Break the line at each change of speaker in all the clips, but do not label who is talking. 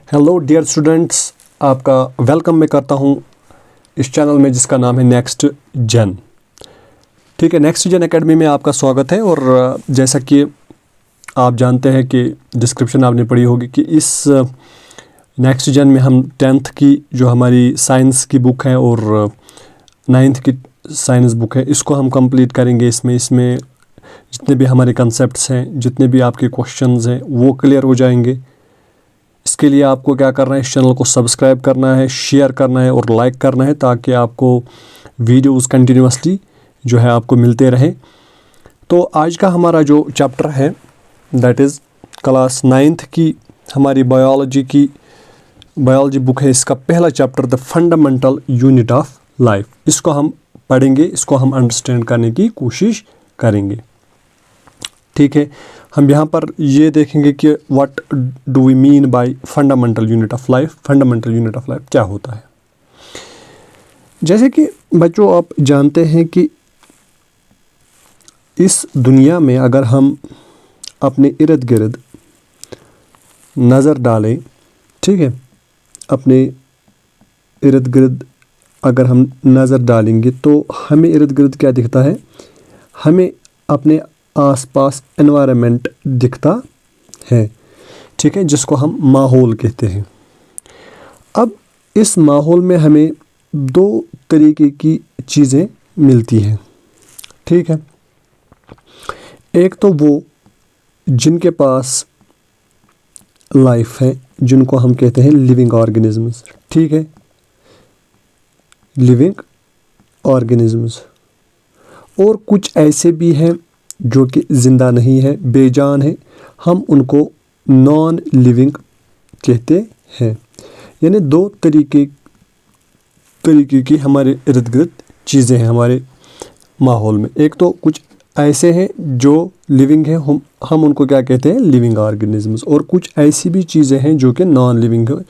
Hello dear students, आपका welcome मैं करता हूं इस चैनल में जिसका नाम है नेक्स्ट जन। ठीक है, नेक्स्ट जन एकेडमी में आपका स्वागत है। और जैसा कि आप जानते हैं कि डिस्क्रिप्शन आपने पढ़ी होगी कि इस नेक्स्ट जन में हम 10th की जो हमारी साइंस की बुक है और 9th की साइंस बुक है, इसको हम कंप्लीट करेंगे। इसमें जितने भी हमारे कंसेप्ट्स हैं, जितने भी आपके क्वेश्चंस हैं, वो क्लियर हो जाएंगे। इसके लिए आपको क्या करना है, इस चैनल को सब्सक्राइब करना है, शेयर करना है और लाइक करना है, ताकि आपको वीडियोस कंटिन्यूसली जो है आपको मिलते रहे। तो आज का हमारा जो चैप्टर है दैट इज़ क्लास 9th की हमारी बायोलॉजी बुक है। इसका पहला chapter the fundamental unit of life, इसको हम पढ़ेंगे, इसको हम अंडरस्टैंड करने की कोशिश करेंगे। ठीक है, हम यहाँ पर ये देखेंगे कि what do we mean by fundamental unit of life. Fundamental unit of life क्या होता है? जैसे कि बच्चों आप जानते हैं कि इस दुनिया में अगर हम अपने इर्द गिर्द नज़र डालें, ठीक है, अपने इर्द गिर्द अगर हम नज़र डालेंगे तो हमें इर्द गिर्द क्या दिखता है? हमें अपने आसपास एनवायरनमेंट दिखता है, ठीक है, जिसको हम माहौल कहते हैं। अब इस माहौल में हमें दो तरीके की चीज़ें मिलती हैं, ठीक है। एक तो वो जिनके पास लाइफ है, जिनको हम कहते हैं लिविंग ऑर्गेनिजम्स, ठीक है, लिविंग ऑर्गेनिजम्स। और कुछ ऐसे भी हैं जो कि ज़िंदा नहीं है, बेजान है, हम उनको नॉन लिविंग कहते हैं। यानी दो तरीके की हमारे इर्द गिर्द चीज़ें हैं हमारे माहौल में। एक तो कुछ ऐसे हैं जो लिविंग हैं, हम उनको क्या कहते हैं? Living organisms. और कुछ ऐसी भी चीज़ें हैं जो कि नॉन लिविंग है,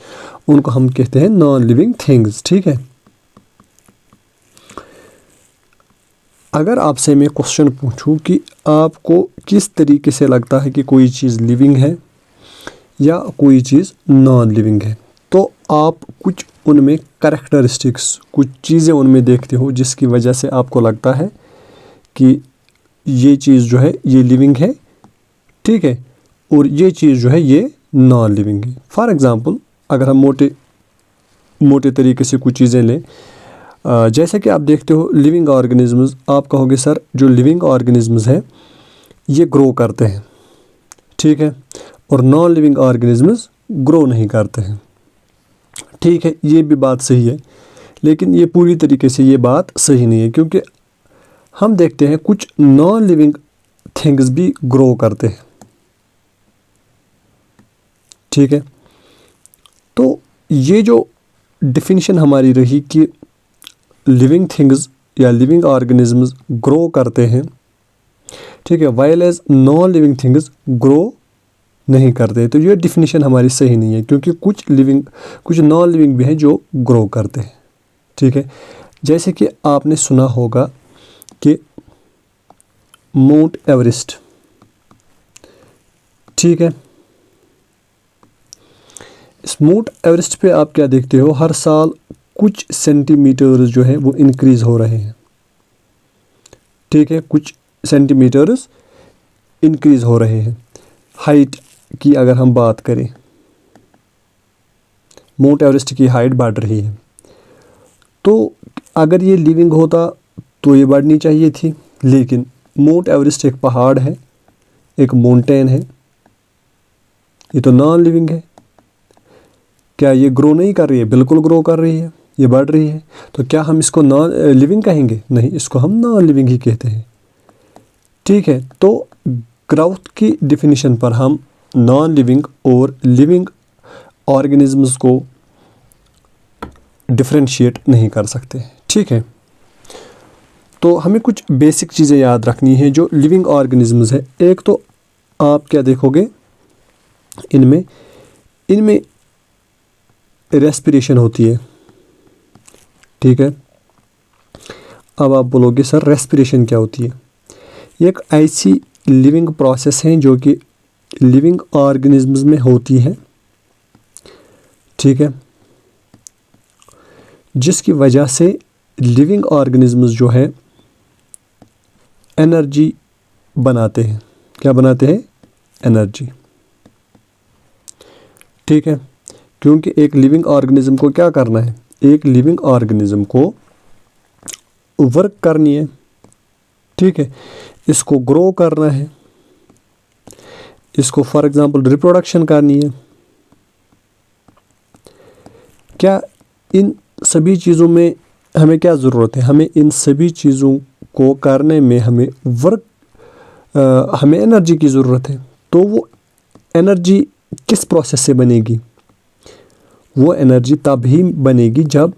उनको हम कहते हैं नॉन लिविंग थिंग्स, ठीक है। अगर आपसे मैं क्वेश्चन पूछूं कि आपको किस तरीके से लगता है कि कोई चीज़ लिविंग है या कोई चीज़ नॉन लिविंग है, तो आप कुछ उनमें कैरेक्टरिस्टिक्स, कुछ चीज़ें उनमें देखते हो जिसकी वजह से आपको लगता है कि ये चीज़ जो है ये लिविंग है, ठीक है, और ये चीज़ जो है ये नॉन लिविंग है। फॉर एग्ज़ाम्पल अगर हम मोटे तरीके से कुछ चीज़ें लें, जैसे कि आप देखते हो लिविंग ऑर्गेनिजम्स, आप कहोगे सर जो लिविंग ऑर्गेनिजम्स हैं ये ग्रो करते हैं, ठीक है, और नॉन लिविंग ऑर्गेनिजम्स ग्रो नहीं करते हैं, ठीक है, ये भी बात सही है। लेकिन ये पूरी तरीके से ये बात सही नहीं है, क्योंकि हम देखते हैं कुछ नॉन लिविंग थिंग्स भी ग्रो करते हैं, ठीक है। तो ये जो डिफिनीशन हमारी रही कि लिविंग थिंग्स या लिविंग ऑर्गेनिजम्स ग्रो करते हैं, ठीक है, while as non living things grow नहीं करते, तो ये डिफिनीशन हमारी सही नहीं है, क्योंकि कुछ नॉन लिविंग भी हैं जो ग्रो करते हैं, ठीक है। जैसे कि आपने सुना होगा कि माउंट एवरेस्ट, ठीक है, इस माउंट एवरेस्ट पे आप क्या देखते हो? हर साल कुछ सेंटीमीटर्स जो है वो इंक्रीज़ हो रहे हैं, ठीक है, कुछ सेंटीमीटर्स इंक्रीज़ हो रहे हैं। हाइट की अगर हम बात करें, माउंट एवरेस्ट की हाइट बढ़ रही है, तो अगर ये लिविंग होता तो ये बढ़नी चाहिए थी, लेकिन माउंट एवरेस्ट एक पहाड़ है, एक माउंटेन है, ये तो नॉन लिविंग है। क्या ये ग्रो नहीं कर रही है? बिल्कुल ग्रो कर रही है, ये बढ़ रही है। तो क्या हम इसको नॉन लिविंग कहेंगे? नहीं, इसको हम नॉन लिविंग ही कहते हैं, ठीक है। तो ग्रोथ की डिफिनीशन पर हम नॉन लिविंग और लिविंग ऑर्गेनिजम्स को डिफरेंशिएट नहीं कर सकते, ठीक है। तो हमें कुछ बेसिक चीज़ें याद रखनी है जो लिविंग ऑर्गेनिजम्स है। एक तो आप क्या देखोगे, इनमें रेस्पिरेशन होती है, ठीक है। अब आप बोलोगे सर रेस्पिरेशन क्या होती है? ये एक ऐसी लिविंग प्रोसेस है जो कि लिविंग ऑर्गेनिजम्स में होती है, ठीक है, जिसकी वजह से लिविंग ऑर्गेनिजम्स जो है एनर्जी बनाते हैं। क्या बनाते हैं? एनर्जी। ठीक है, क्योंकि एक लिविंग ऑर्गेनिज्म को क्या करना है? एक लिविंग ऑर्गेनिज्म को वर्क करनी है। ठीक है, इसको ग्रो करना है, इसको फॉर एग्जांपल रिप्रोडक्शन करनी है। क्या इन सभी चीज़ों में हमें क्या ज़रूरत है? हमें इन सभी चीज़ों को करने में हमें हमें एनर्जी की ज़रूरत है। तो वो एनर्जी किस प्रोसेस से बनेगी? वो एनर्जी तब ही बनेगी जब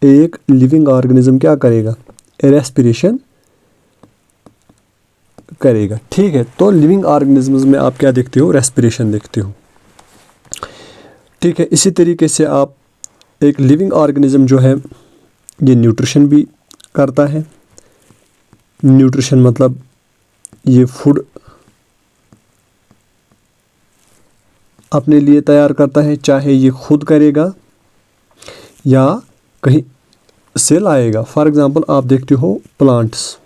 एक लिविंग ऑर्गेनिज्म क्या करेगा? रेस्पिरेशन करेगा। ठीक है, तो लिविंग ऑर्गेनिजम्स में आप क्या देखते हो? रेस्पिरेशन देखते हो। ठीक है, इसी तरीके से आप एक लिविंग ऑर्गेनिज्म जो है ये न्यूट्रिशन भी करता है। न्यूट्रिशन मतलब ये फूड अपने लिए तैयार करता है, चाहे ये खुद करेगा या कहीं से लाएगा। फॉर एग्जांपल आप देखते हो प्लांट्स,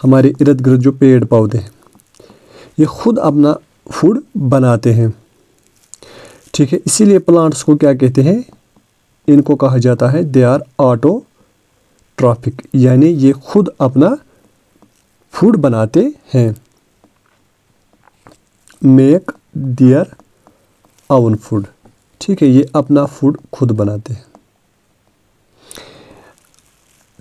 हमारे इर्द गिर्द जो पेड़ पौधे हैं, ये खुद अपना फूड बनाते हैं। ठीक है, इसीलिए प्लांट्स को क्या कहते हैं? इनको कहा जाता है दे आर ऑटोट्रॉफिक, यानी ये खुद अपना फूड बनाते हैं। Make their own food. ठीक है, ये अपना फूड खुद बनाते हैं।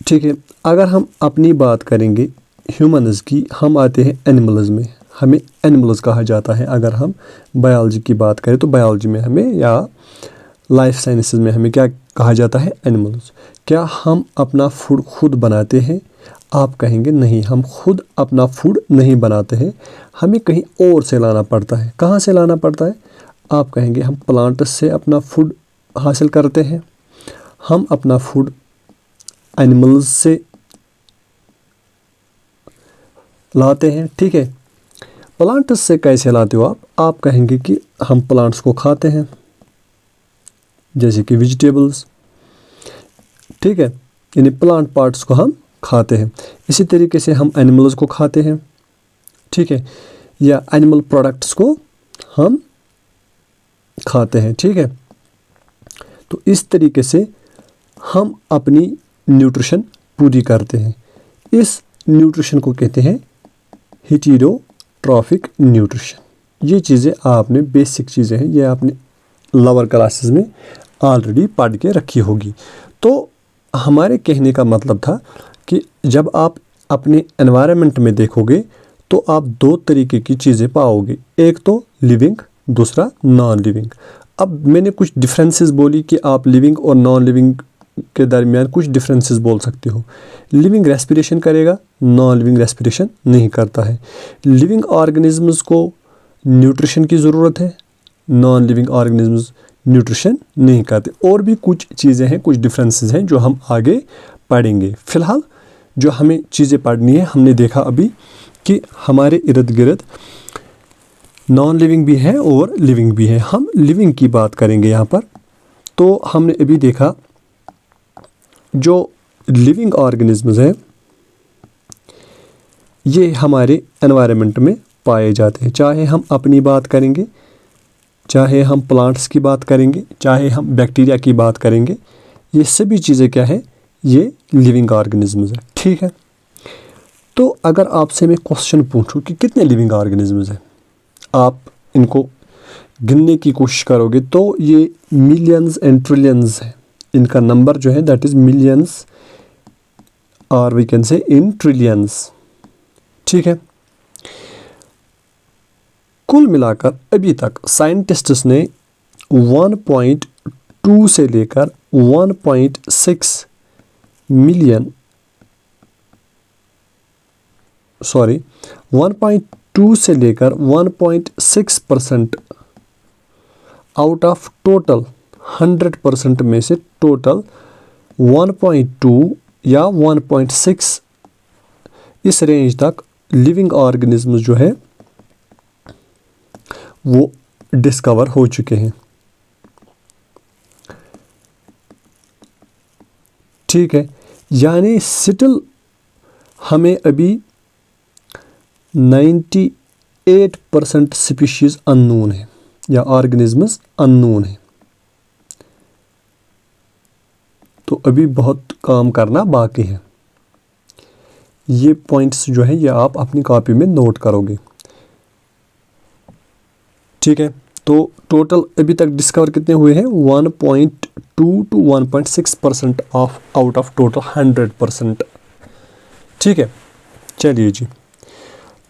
ठीक है, अगर हम अपनी बात करेंगे ह्यूमन्स की, हम आते हैं एनिमल्स में। हमें एनिमल्स कहा जाता है। अगर हम बायोलॉजी की बात करें तो बायोलॉजी में हमें या लाइफ साइंसेस में हमें क्या कहा जाता है? एनिमल्स। क्या हम अपना फूड खुद बनाते हैं? आप कहेंगे नहीं, हम खुद अपना फूड नहीं बनाते हैं, हमें कहीं और से लाना पड़ता है। कहाँ से लाना पड़ता है? आप कहेंगे हम प्लांट्स से अपना फूड हासिल करते हैं, हम अपना फूड एनिमल्स से लाते हैं। ठीक है, प्लांट्स से कैसे लाते हो आप? आप कहेंगे कि हम प्लांट्स को खाते हैं, जैसे कि वेजिटेबल्स। ठीक है, यानी प्लांट पार्ट्स को हम खाते हैं। इसी तरीके से हम एनिमल्स को खाते हैं। ठीक है, या एनिमल प्रोडक्ट्स को हम खाते हैं। ठीक है, तो इस तरीके से हम अपनी न्यूट्रिशन पूरी करते हैं। इस न्यूट्रिशन को कहते हैं हेटेरोट्रॉफिक न्यूट्रिशन। ये चीज़ें आपने बेसिक चीज़ें हैं, ये आपने लोअर क्लासेस में ऑलरेडी पढ़ के रखी होगी। तो हमारे कहने का मतलब था कि जब आप अपने एनवायरनमेंट में देखोगे तो आप दो तरीके की चीज़ें पाओगे, एक तो लिविंग, दूसरा नॉन लिविंग। अब मैंने कुछ डिफरेंसेस बोली कि आप लिविंग और नॉन लिविंग के दरमियान कुछ डिफरेंसेस बोल सकते हो। लिविंग रेस्पिरेशन करेगा, नॉन लिविंग रेस्पिरेशन नहीं करता है। लिविंग ऑर्गेनिजम्स को न्यूट्रिशन की ज़रूरत है, नॉन लिविंग ऑर्गेनिजम्स न्यूट्रिशन नहीं करते। और भी कुछ चीज़ें हैं, कुछ डिफरेंसेस हैं जो हम आगे पढ़ेंगे। फ़िलहाल जो हमें चीज़ें पढ़नी है, हमने देखा अभी कि हमारे इर्द गिर्द नॉन लिविंग भी है और लिविंग भी है। हम लिविंग की बात करेंगे यहाँ पर। तो हमने अभी देखा जो लिविंग ऑर्गेनिजम्स हैं ये हमारे एनवायरनमेंट में पाए जाते हैं। चाहे हम अपनी बात करेंगे, चाहे हम प्लांट्स की बात करेंगे, चाहे हम बैक्टीरिया की बात करेंगे, ये सभी चीज़ें क्या है? ये लिविंग ऑर्गेनिजम्स है। ठीक है, तो अगर आपसे मैं क्वेश्चन पूछूं कि कितने लिविंग ऑर्गेनिजम्स हैं, आप इनको गिनने की कोशिश करोगे तो ये मिलियंस एंड ट्रिलियंस है। इनका नंबर जो है दैट इज़ मिलियंस और we can say in trillions. ठीक है, कुल मिलाकर अभी तक साइंटिस्ट्स ने 1.2 से लेकर 1.6 मिलियन 1.2 से लेकर 1.6% आउट ऑफ टोटल 100% में से टोटल 1.2 या 1.6 इस रेंज तक लिविंग ऑर्गेनिज्म जो है वो डिस्कवर हो चुके हैं। ठीक है, यानी स्टिल हमें अभी 98% स्पीशीज़ अननोन है या ऑर्गेनिजम्स अननोन है। तो अभी बहुत काम करना बाकी है। ये पॉइंट्स जो है ये आप अपनी कॉपी में नोट करोगे, ठीक है। तो टोटल अभी तक डिस्कवर कितने हुए हैं? 1.2 to 1.6% of out of total 100%, ठीक है। चलिए जी,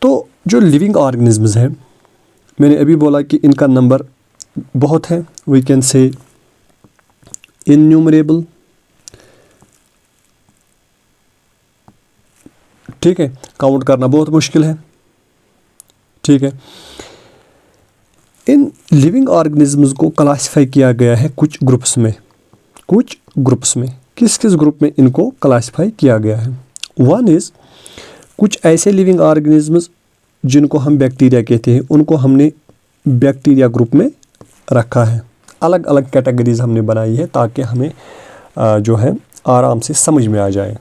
तो जो लिविंग ऑर्गेनिजम्स हैं, मैंने अभी बोला कि इनका नंबर बहुत है, वी कैन से इन्यूमरेबल, ठीक है। काउंट करना बहुत मुश्किल है, ठीक है। इन लिविंग ऑर्गेनिजम्स को क्लासिफाई किया गया है कुछ ग्रुप्स में। किस किस ग्रुप में इनको क्लासिफाई किया गया है? वन इज़ कुछ ऐसे लिविंग ऑर्गेनिजम्स जिनको हम बैक्टीरिया कहते हैं, उनको हमने बैक्टीरिया ग्रुप में रखा है। अलग अलग कैटेगरीज हमने बनाई है ताकि हमें जो है आराम से समझ में आ जाए।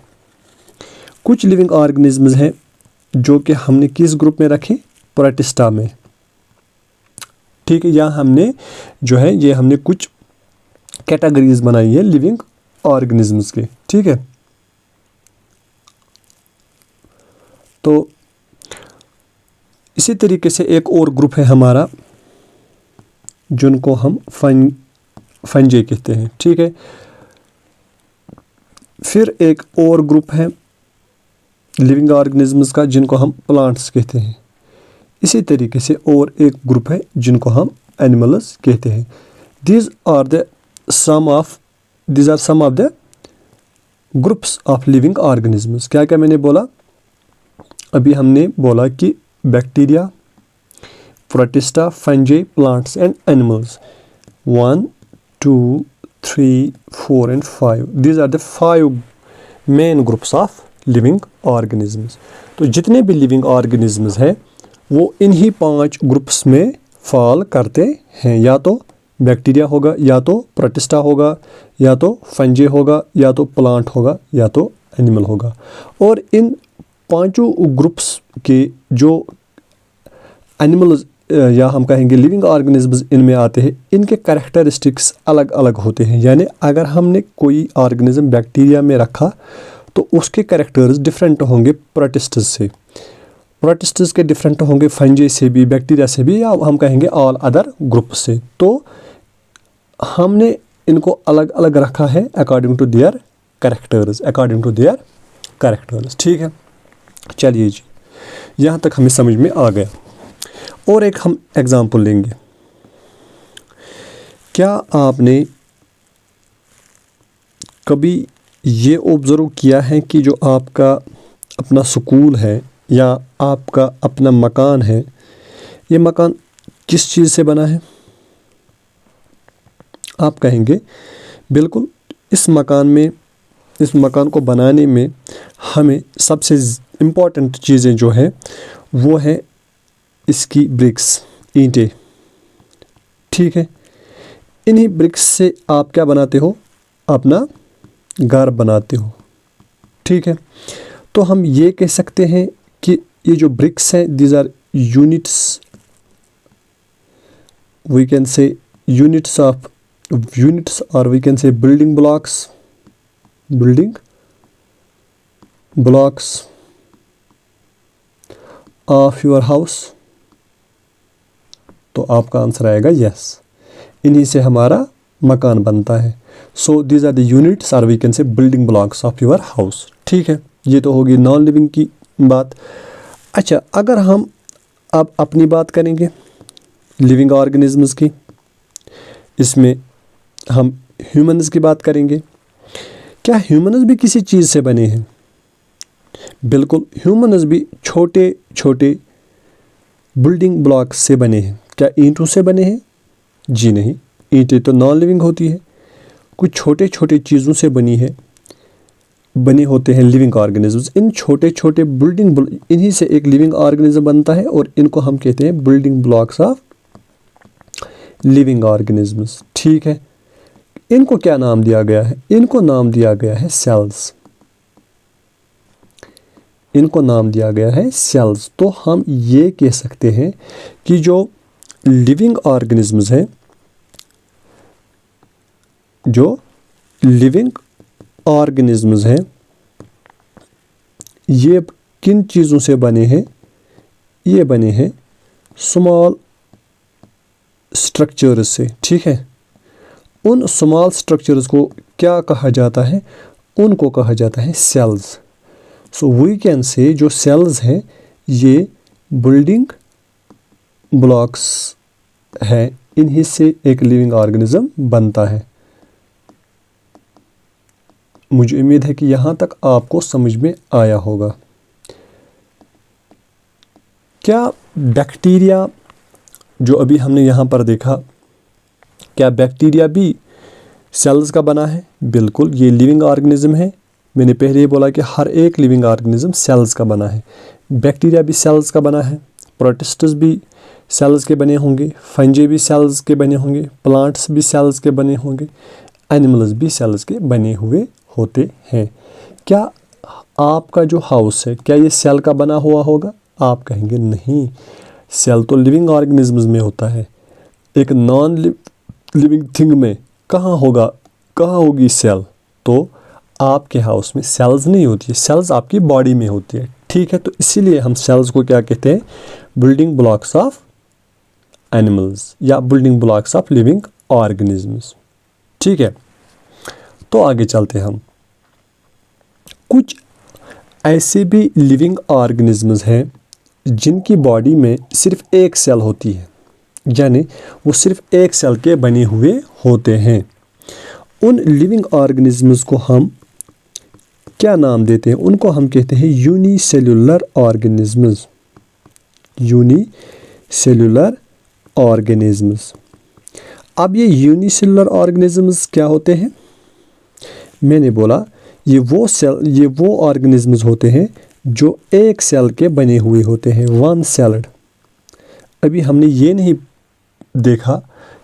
कुछ लिविंग ऑर्गेनिजम्स हैं जो कि हमने किस ग्रुप में रखे? प्रोटिस्टा में, ठीक है। यहाँ हमने जो है ये हमने कुछ कैटेगरीज बनाई है लिविंग ऑर्गेनिजम्स के, ठीक है। तो इसी तरीके से एक और ग्रुप है हमारा जिनको हम फंजे कहते हैं, ठीक है। फिर एक और ग्रुप है लिविंग ऑर्गेनिजम्स का जिनको हम प्लांट्स कहते हैं। इसी तरीके से और एक ग्रुप है जिनको हम एनिमल्स कहते हैं। These are some of the groups of living organisms. क्या क्या मैंने बोला? अभी हमने बोला कि bacteria, protista, fungi, plants and animals. 1, 2, 3, 4 and 5, these are the 5 main groups of living organisms. तो जितने भी लिविंग ऑर्गेनिजम्स हैं वो इन्हीं 5 ग्रुप्स में फॉल करते हैं। या तो बैक्टीरिया होगा, या तो प्रोटिस्टा होगा, या तो फंजी होगा, या तो प्लांट होगा, या तो एनिमल होगा। और इन 5 ग्रुप्स के जो एनिमल्स या हम कहेंगे लिविंग ऑर्गेनिजम्स इनमें आते हैं, इनके कैरेक्टरिस्टिक्स अलग अलग होते हैं। यानी अगर हमने कोई ऑर्गेनिज्म बैक्टीरिया में रखा तो उसके कैरेक्टर्स डिफरेंट होंगे प्रोटिस्टस से, प्रोटिस्टस के डिफरेंट होंगे फंजी से भी, बैक्टीरिया से भी, या हम कहेंगे ऑल अदर ग्रुप से। तो हमने इनको अलग अलग रखा है अकॉर्डिंग टू देयर कैरेक्टर्स, ठीक है। चलिए जी, यहाँ तक हमें समझ में आ गया। और एक हम एग्जाम्पल लेंगे। क्या आपने कभी ये ऑब्ज़र्व किया है कि जो आपका अपना स्कूल है या आपका अपना मकान है, ये मकान किस चीज़ से बना है? आप कहेंगे बिल्कुल, इस मकान को बनाने में हमें सबसे इम्पॉर्टेंट चीज़ें जो है वो है इसकी ब्रिक्स, ईंटें, ठीक है। इन्हीं ब्रिक्स से आप क्या बनाते हो? अपना घर बनाते हो, ठीक है। तो हम ये कह सकते हैं कि ये जो ब्रिक्स हैं, these are units, we can say units और we can say building blocks of your house. तो आपका आंसर आएगा यस, इन्हीं से हमारा मकान बनता है। So these are the units और we can say building blocks of your house, ठीक है। ये तो होगी नॉन लिविंग की बात। अच्छा, अगर हम अब अपनी बात करेंगे लिविंग ऑर्गेनिजम्स की, इसमें हम ह्यूमन्स की बात करेंगे। क्या ह्यूमन्स भी किसी चीज़ से बने हैं? बिल्कुल, ह्यूमन्स भी छोटे छोटे बिल्डिंग ब्लॉक्स से बने हैं। क्या ईंटों से बने हैं? जी नहीं, ईंटें तो नॉन लिविंग होती है। कुछ छोटे छोटे चीज़ों से बने होते हैं लिविंग ऑर्गेनिजम्स। इन छोटे छोटे इन्हीं से एक लिविंग ऑर्गेनिज्म बनता है और इनको हम कहते हैं building blocks of living organisms, ठीक है। इनको क्या नाम दिया गया है? इनको नाम दिया गया है सेल्स। इनको नाम दिया गया है सेल्स। तो हम ये कह सकते हैं कि जो लिविंग ऑर्गेनिजम्स हैं, जो लिविंग ऑर्गेनिजम्स हैं, ये किन चीज़ों से बने हैं? ये बने हैं स्मॉल स्ट्रक्चर्स से। ठीक है, उन स्मॉल स्ट्रक्चर्स को क्या कहा जाता है? उनको कहा जाता है सेल्स। सो वी कैन से जो सेल्स हैं ये बिल्डिंग ब्लॉक्स हैं, इन्हीं से एक लिविंग ऑर्गेनिज्म बनता है। मुझे उम्मीद है कि यहाँ तक आपको समझ में आया होगा। क्या बैक्टीरिया जो अभी हमने यहाँ पर देखा, क्या बैक्टीरिया भी सेल्स का बना है? बिल्कुल, ये लिविंग ऑर्गेनिज्म है। मैंने पहले ही बोला कि हर एक लिविंग ऑर्गेनिज्म सेल्स का बना है। बैक्टीरिया भी सेल्स का बना है, प्रोटिस्टस भी सेल्स के बने होंगे, फंजे भी सेल्स के बने होंगे, प्लांट्स भी सेल्स के बने होंगे, एनिमल्स भी सेल्स के बने हुए होते हैं। क्या आपका जो हाउस है, क्या ये सेल का बना हुआ होगा? आप कहेंगे नहीं, सेल तो लिविंग ऑर्गेनिज्म्स में होता है, एक नॉन लिविंग थिंग में कहाँ होगा, कहाँ होगी सेल? तो आपके हाउस में सेल्स नहीं होती है, सेल्स आपकी बॉडी में होती है। ठीक है, तो इसीलिए हम सेल्स को क्या कहते हैं? बिल्डिंग ब्लॉक्स ऑफ एनिमल्स या building blocks of living organisms. ठीक है, तो आगे चलते हैं हम। कुछ ऐसे भी लिविंग ऑर्गेनिजम्स हैं जिनकी बॉडी में सिर्फ एक सेल होती है, यानी वो सिर्फ एक सेल के बने हुए होते हैं। उन लिविंग ऑर्गेनिजम्स को हम क्या नाम देते हैं? उनको हम कहते हैं यूनिसेल्यूलर ऑर्गेनिजम्स। Unicellular organisms. अब ये यूनिसेल्यूलर ऑर्गेनिजम्स क्या होते हैं? मैंने बोला ये वो ऑर्गेनिजम्स होते हैं जो एक सेल के बने हुए होते हैं, वन सेल्ड। अभी हमने ये नहीं देखा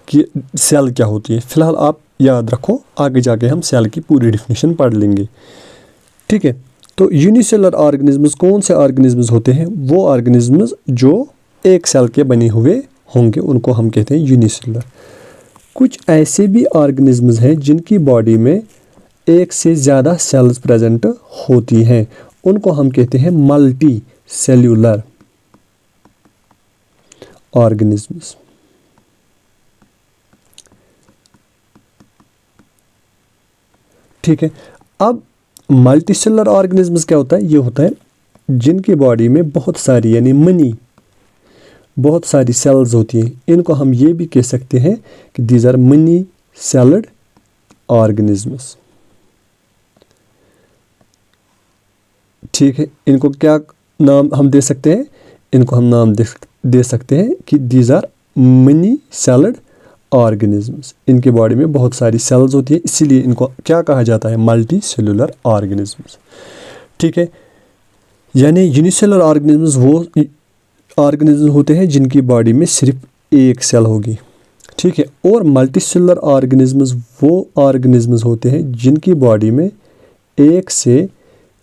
कि सेल क्या होती है, फिलहाल आप याद रखो, आगे जाके हम सेल की पूरी डेफिनेशन पढ़ लेंगे। ठीक है, तो यूनिसेलुलर ऑर्गेनिजम्स कौन से ऑर्गेनिजम्स होते हैं? वो ऑर्गेनिजम्स जो एक सेल के बने हुए होंगे, उनको हम कहते हैं यूनिसेलुलर। कुछ ऐसे भी ऑर्गेनिजम्स हैं जिनकी बॉडी में एक से ज़्यादा सेल्स प्रेजेंट होती हैं, उनको हम कहते हैं मल्टी सेल्यूलर ऑर्गेनिजम्स। ठीक है, अब मल्टी सेल्यूलर ऑर्गेनिजम्स क्या होता है? ये होता है जिनकी बॉडी में बहुत सारी यानी बहुत सारी सेल्स होती हैं। इनको हम ये भी कह सकते हैं कि these are many celled organisms. ठीक है, इनको क्या नाम हम दे सकते हैं? इनको हम नाम दे सकते हैं कि these are many celled organisms. इनके बॉडी में बहुत सारी सेल्स होती है, इसीलिए इनको क्या कहा जाता है? Multi cellular organisms. ठीक है, यानी यूनिसेलुलर ऑर्गेनिजम्स वो ऑर्गेनिज्म होते हैं जिनकी बॉडी में सिर्फ एक सेल होगी। ठीक है, और मल्टी सेल्यूलर ऑर्गेनिजम्स वो ऑर्गेनिजम्स होते हैं जिनकी बॉडी में एक से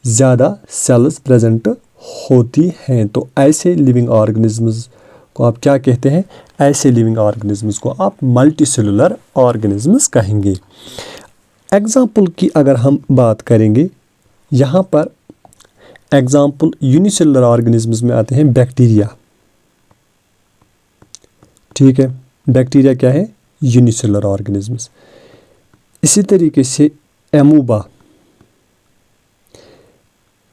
ज़्यादा सेल्स प्रेजेंट होती हैं। तो ऐसे लिविंग ऑर्गेनिजम्स को आप क्या कहते हैं? ऐसे लिविंग ऑर्गेनिजम्स को आप मल्टी सेल्यूलर ऑर्गेनिजम्स कहेंगे। एग्जाम्पल की अगर हम बात करेंगे, यहाँ पर एग्जाम्पल यूनिसेलुलर ऑर्गेनिजम्स में आते हैं बैक्टीरिया। ठीक है, बैक्टीरिया क्या है? Unicellular organisms. इसी तरीके से एमूबा,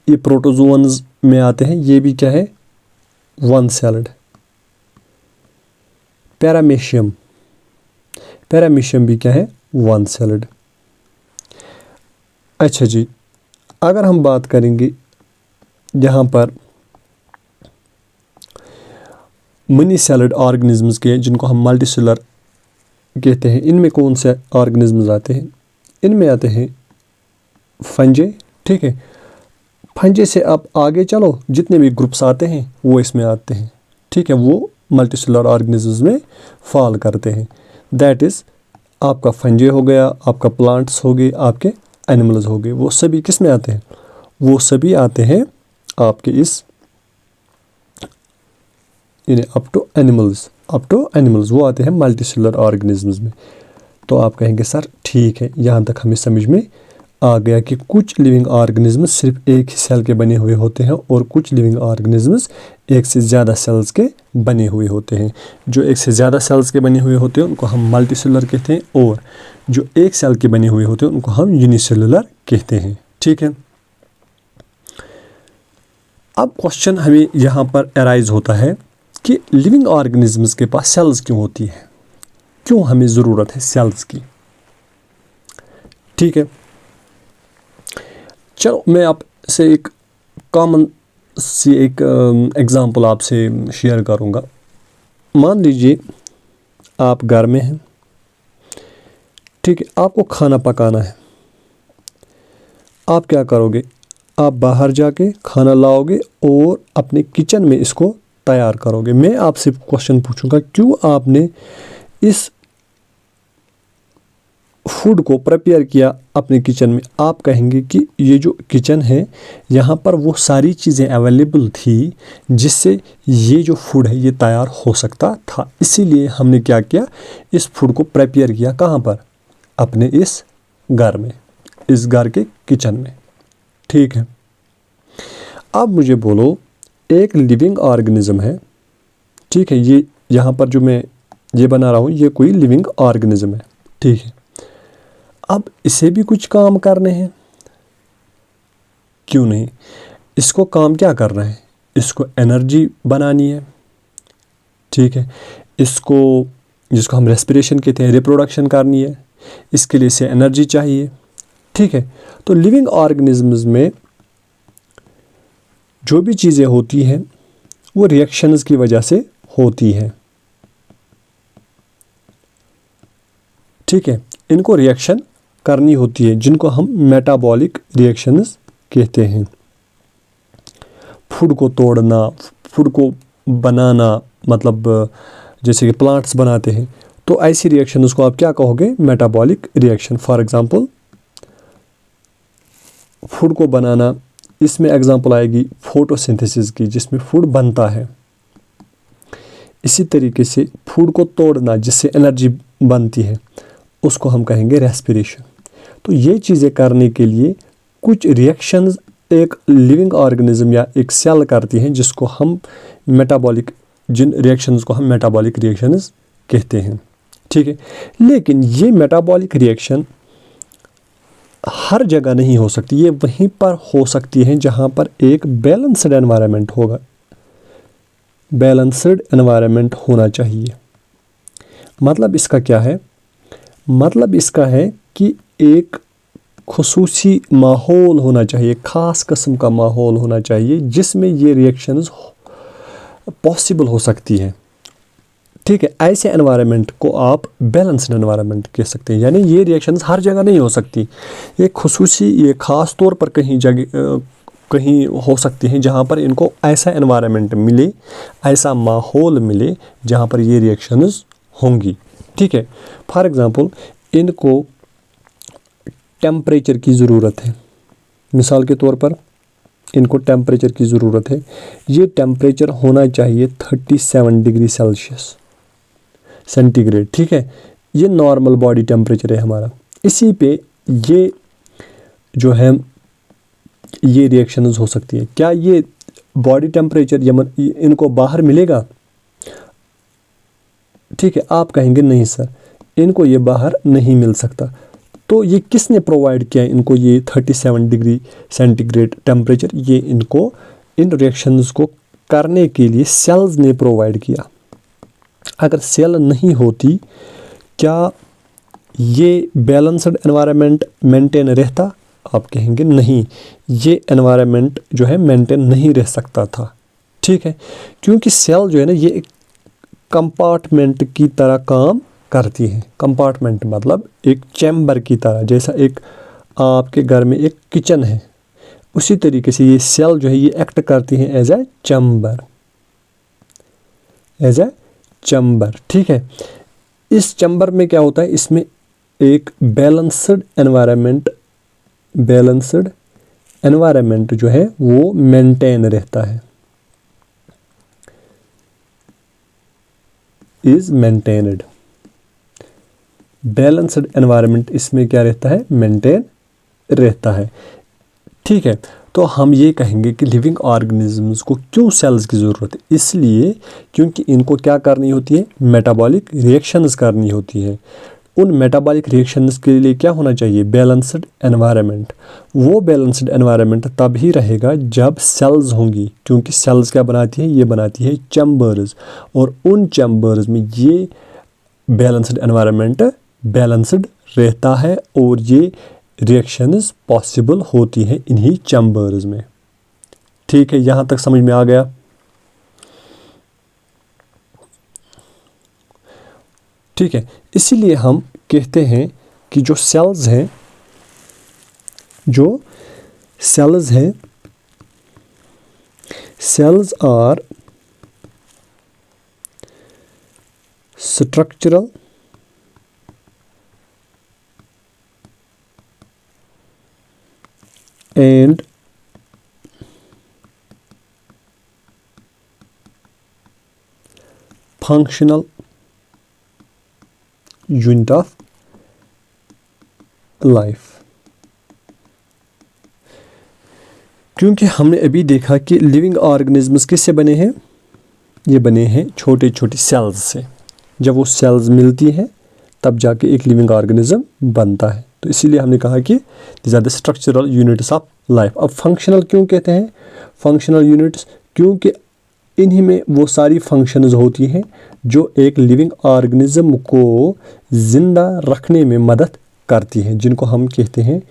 ये प्रोटोजोअन्स में आते हैं, ये भी क्या है? One sailed. पैरामीशियम भी क्या है? One sailed. अच्छा जी, अगर हम बात करेंगे यहाँ पर मनी सेल्ड ऑर्गेनिजम्स के, जिनको हम मल्टी सेल्यूलर कहते हैं, इनमें कौन से ऑर्गेनिजम्स आते हैं? इनमें आते हैं फंजे। ठीक है, फंजे से आप आगे चलो, जितने भी ग्रुप्स आते हैं वो इसमें आते हैं। ठीक है, वो मल्टी सेल्यूलर ऑर्गेनिजम्स में फॉल करते हैं। दैट इज़ आपका फंजे हो गया, आपका प्लांट्स हो गए, आपके एनिमल्स हो गए, वो सभी किस में आते हैं? वो सभी आते हैं आपके इस अप टू एनिमल्स वो आते हैं मल्टीसेलुलर ऑर्गेनिजम्स में। तो आप कहेंगे सर ठीक है, यहाँ तक हमें समझ में आ गया कि कुछ लिविंग ऑर्गेनिजम्स सिर्फ एक ही सेल के बने हुए होते हैं और कुछ लिविंग ऑर्गेनिजम्स एक से ज़्यादा सेल्स के बने हुए होते हैं। जो एक से ज़्यादा सेल्स के बने हुए होते हैं उनको हम मल्टीसेलुलर कहते हैं, और जो एक सेल के बने हुए होते हैं उनको हम यूनिसेलुलर कहते हैं। ठीक है, अब क्वेश्चन हमें यहाँ पर अराइज होता है कि लिविंग ऑर्गेनिजम्स के पास सेल्स क्यों होती है, क्यों हमें ज़रूरत है सेल्स की। ठीक है, चलो मैं आपसे एक कॉमन सी एक एग्जांपल आपसे शेयर करूँगा। मान लीजिए आप घर में हैं, ठीक है, आपको खाना पकाना है। आप क्या करोगे? आप बाहर जाके खाना लाओगे और अपने किचन में इसको तैयार करोगे। मैं आपसे क्वेश्चन पूछूंगा, क्यों आपने इस फूड को प्रिपेयर किया अपने किचन में? आप कहेंगे कि ये जो किचन है यहाँ पर वो सारी चीज़ें अवेलेबल थी जिससे ये जो फूड है ये तैयार हो सकता था, इसीलिए हमने क्या किया, इस फूड को प्रिपेयर किया। कहाँ पर? अपने इस घर में, इस घर के किचन में। ठीक है, अब मुझे बोलो, एक लिविंग ऑर्गेनिज्म है, ठीक है, ये यहाँ पर जो मैं ये बना रहा हूँ ये कोई लिविंग ऑर्गेनिज्म है। ठीक है, अब इसे भी कुछ काम करने हैं, क्यों नहीं? इसको काम क्या करना है? इसको एनर्जी बनानी है। ठीक है, इसको, जिसको हम रेस्पिरेशन कहते हैं, रिप्रोडक्शन करनी है, इसके लिए इसे एनर्जी चाहिए। ठीक है, तो लिविंग ऑर्गेनिजम्स में जो भी चीज़ें होती हैं वो रिएक्शंस की वजह से होती हैं। ठीक है, इनको रिएक्शन करनी होती है जिनको हम मेटाबॉलिक रिएक्शंस कहते हैं। फूड को तोड़ना, फूड को बनाना, मतलब जैसे कि प्लांट्स बनाते हैं, तो ऐसी रिएक्शंस को आप क्या कहोगे? Metabolic reaction. For example food को बनाना, इसमें एग्जांपल आएगी फोटोसिंथेसिस की, जिसमें फूड बनता है। इसी तरीके से फूड को तोड़ना जिससे एनर्जी बनती है उसको हम कहेंगे रेस्पिरेशन। तो ये चीज़ें करने के लिए कुछ रिएक्शंस एक लिविंग ऑर्गेनिज्म या एक सेल करती हैं जिसको हम मेटाबॉलिक, जिन रिएक्शंस को हम मेटाबॉलिक रिएक्शंस कहते हैं। ठीक है, लेकिन ये मेटाबॉलिक रिएक्शन हर जगह नहीं हो सकती, ये वहीं पर हो सकती है जहाँ पर एक बैलेंस्ड एनवायरनमेंट होगा। बैलेंस्ड एनवायरनमेंट होना चाहिए। मतलब इसका क्या है? मतलब इसका है कि एक खुसूसी माहौल होना चाहिए, ख़ास किस्म का माहौल होना चाहिए जिसमें ये रिएक्शंस पॉसिबल हो सकती है। ठीक है, ऐसे एनवायरनमेंट को आप बैलेंस्ड एनवायरनमेंट कह सकते हैं। यानी ये रिएक्शंस हर जगह नहीं हो सकती, ये खुसूसी, ये ख़ास तौर पर कहीं जगह कहीं हो सकती हैं जहाँ पर इनको ऐसा एनवायरनमेंट मिले, ऐसा माहौल मिले जहाँ पर ये रिएक्शंस होंगी। ठीक है, फॉर एग्ज़ाम्पल इनको टेम्परेचर की ज़रूरत है। मिसाल के तौर पर इनको टेम्परेचर की ज़रूरत है। ये टेम्परेचर होना चाहिए 37 डिग्री सेंटीग्रेड। ठीक है, ये नॉर्मल बॉडी टेम्परेचर है हमारा। इसी पे ये जो है ये रिएक्शंस हो सकती है। क्या ये बॉडी टेम्परेचर इनको बाहर मिलेगा? ठीक है, आप कहेंगे नहीं सर, इनको ये बाहर नहीं मिल सकता। तो ये किसने प्रोवाइड किया इनको ये 37 डिग्री सेंटीग्रेड टेम्परेचर? ये इनको इन रिएक्शंस को करने के लिए सेल्स ने प्रोवाइड किया। अगर सेल नहीं होती क्या ये बैलेंस्ड एनवायरनमेंट मेंटेन रहता? आप कहेंगे नहीं, ये एनवायरनमेंट जो है मेंटेन नहीं रह सकता था। ठीक है, क्योंकि सेल जो है ना ये एक कंपार्टमेंट की तरह काम करती है। कंपार्टमेंट मतलब एक चैम्बर की तरह, जैसा एक आपके घर में एक किचन है, उसी तरीके से ये सेल जो है ये एक्ट करती है as a chamber, as a chamber. ठीक है, इस चैम्बर में क्या होता है, इसमें एक बैलेंस्ड एनवायरनमेंट जो है वो मेंटेन रहता है, इज मेंटेन्ड। बैलेंस्ड एनवायरनमेंट इसमें क्या रहता है, मेंटेन रहता है। ठीक है, तो हम ये कहेंगे कि लिविंग ऑर्गेनिजम्स को क्यों सेल्स की ज़रूरत है, इसलिए क्योंकि इनको क्या करनी होती है, मेटाबॉलिक रिएक्शंस करनी होती है। उन मेटाबॉलिक रिएक्शंस के लिए क्या होना चाहिए, बैलेंस्ड एनवायरनमेंट। वो बैलेंस्ड एनवायरनमेंट तब ही रहेगा जब सेल्स होंगी, क्योंकि सेल्स क्या बनाती है, ये बनाती है चैम्बर्स, और उन चैम्बर्स में ये बैलेंस्ड एनवायरनमेंट बैलेंस्ड रहता है और ये रिएक्शंस पॉसिबल होती हैं इन्हीं चैम्बर्स में। ठीक है, यहाँ तक समझ में आ गया। ठीक है, इसीलिए हम कहते हैं कि जो सेल्स हैं cells are structural and functional unit of life। क्योंकि हमने अभी देखा कि लिविंग ऑर्गेनिजम्स किससे बने हैं, ये बने हैं छोटे छोटे सेल्स से। जब वो सेल्स मिलती हैं तब जाके एक लिविंग ऑर्गेनिज्म बनता है। तो इसीलिए हमने कहा कि these are the structural units of life. अब फंक्शनल क्यों कहते हैं, फंक्शनल यूनिट्स क्योंकि इन्हीं में वो सारी फंक्शंस होती हैं जो एक लिविंग ऑर्गेनिज्म को ज़िंदा रखने में मदद करती हैं, जिनको हम कहते हैं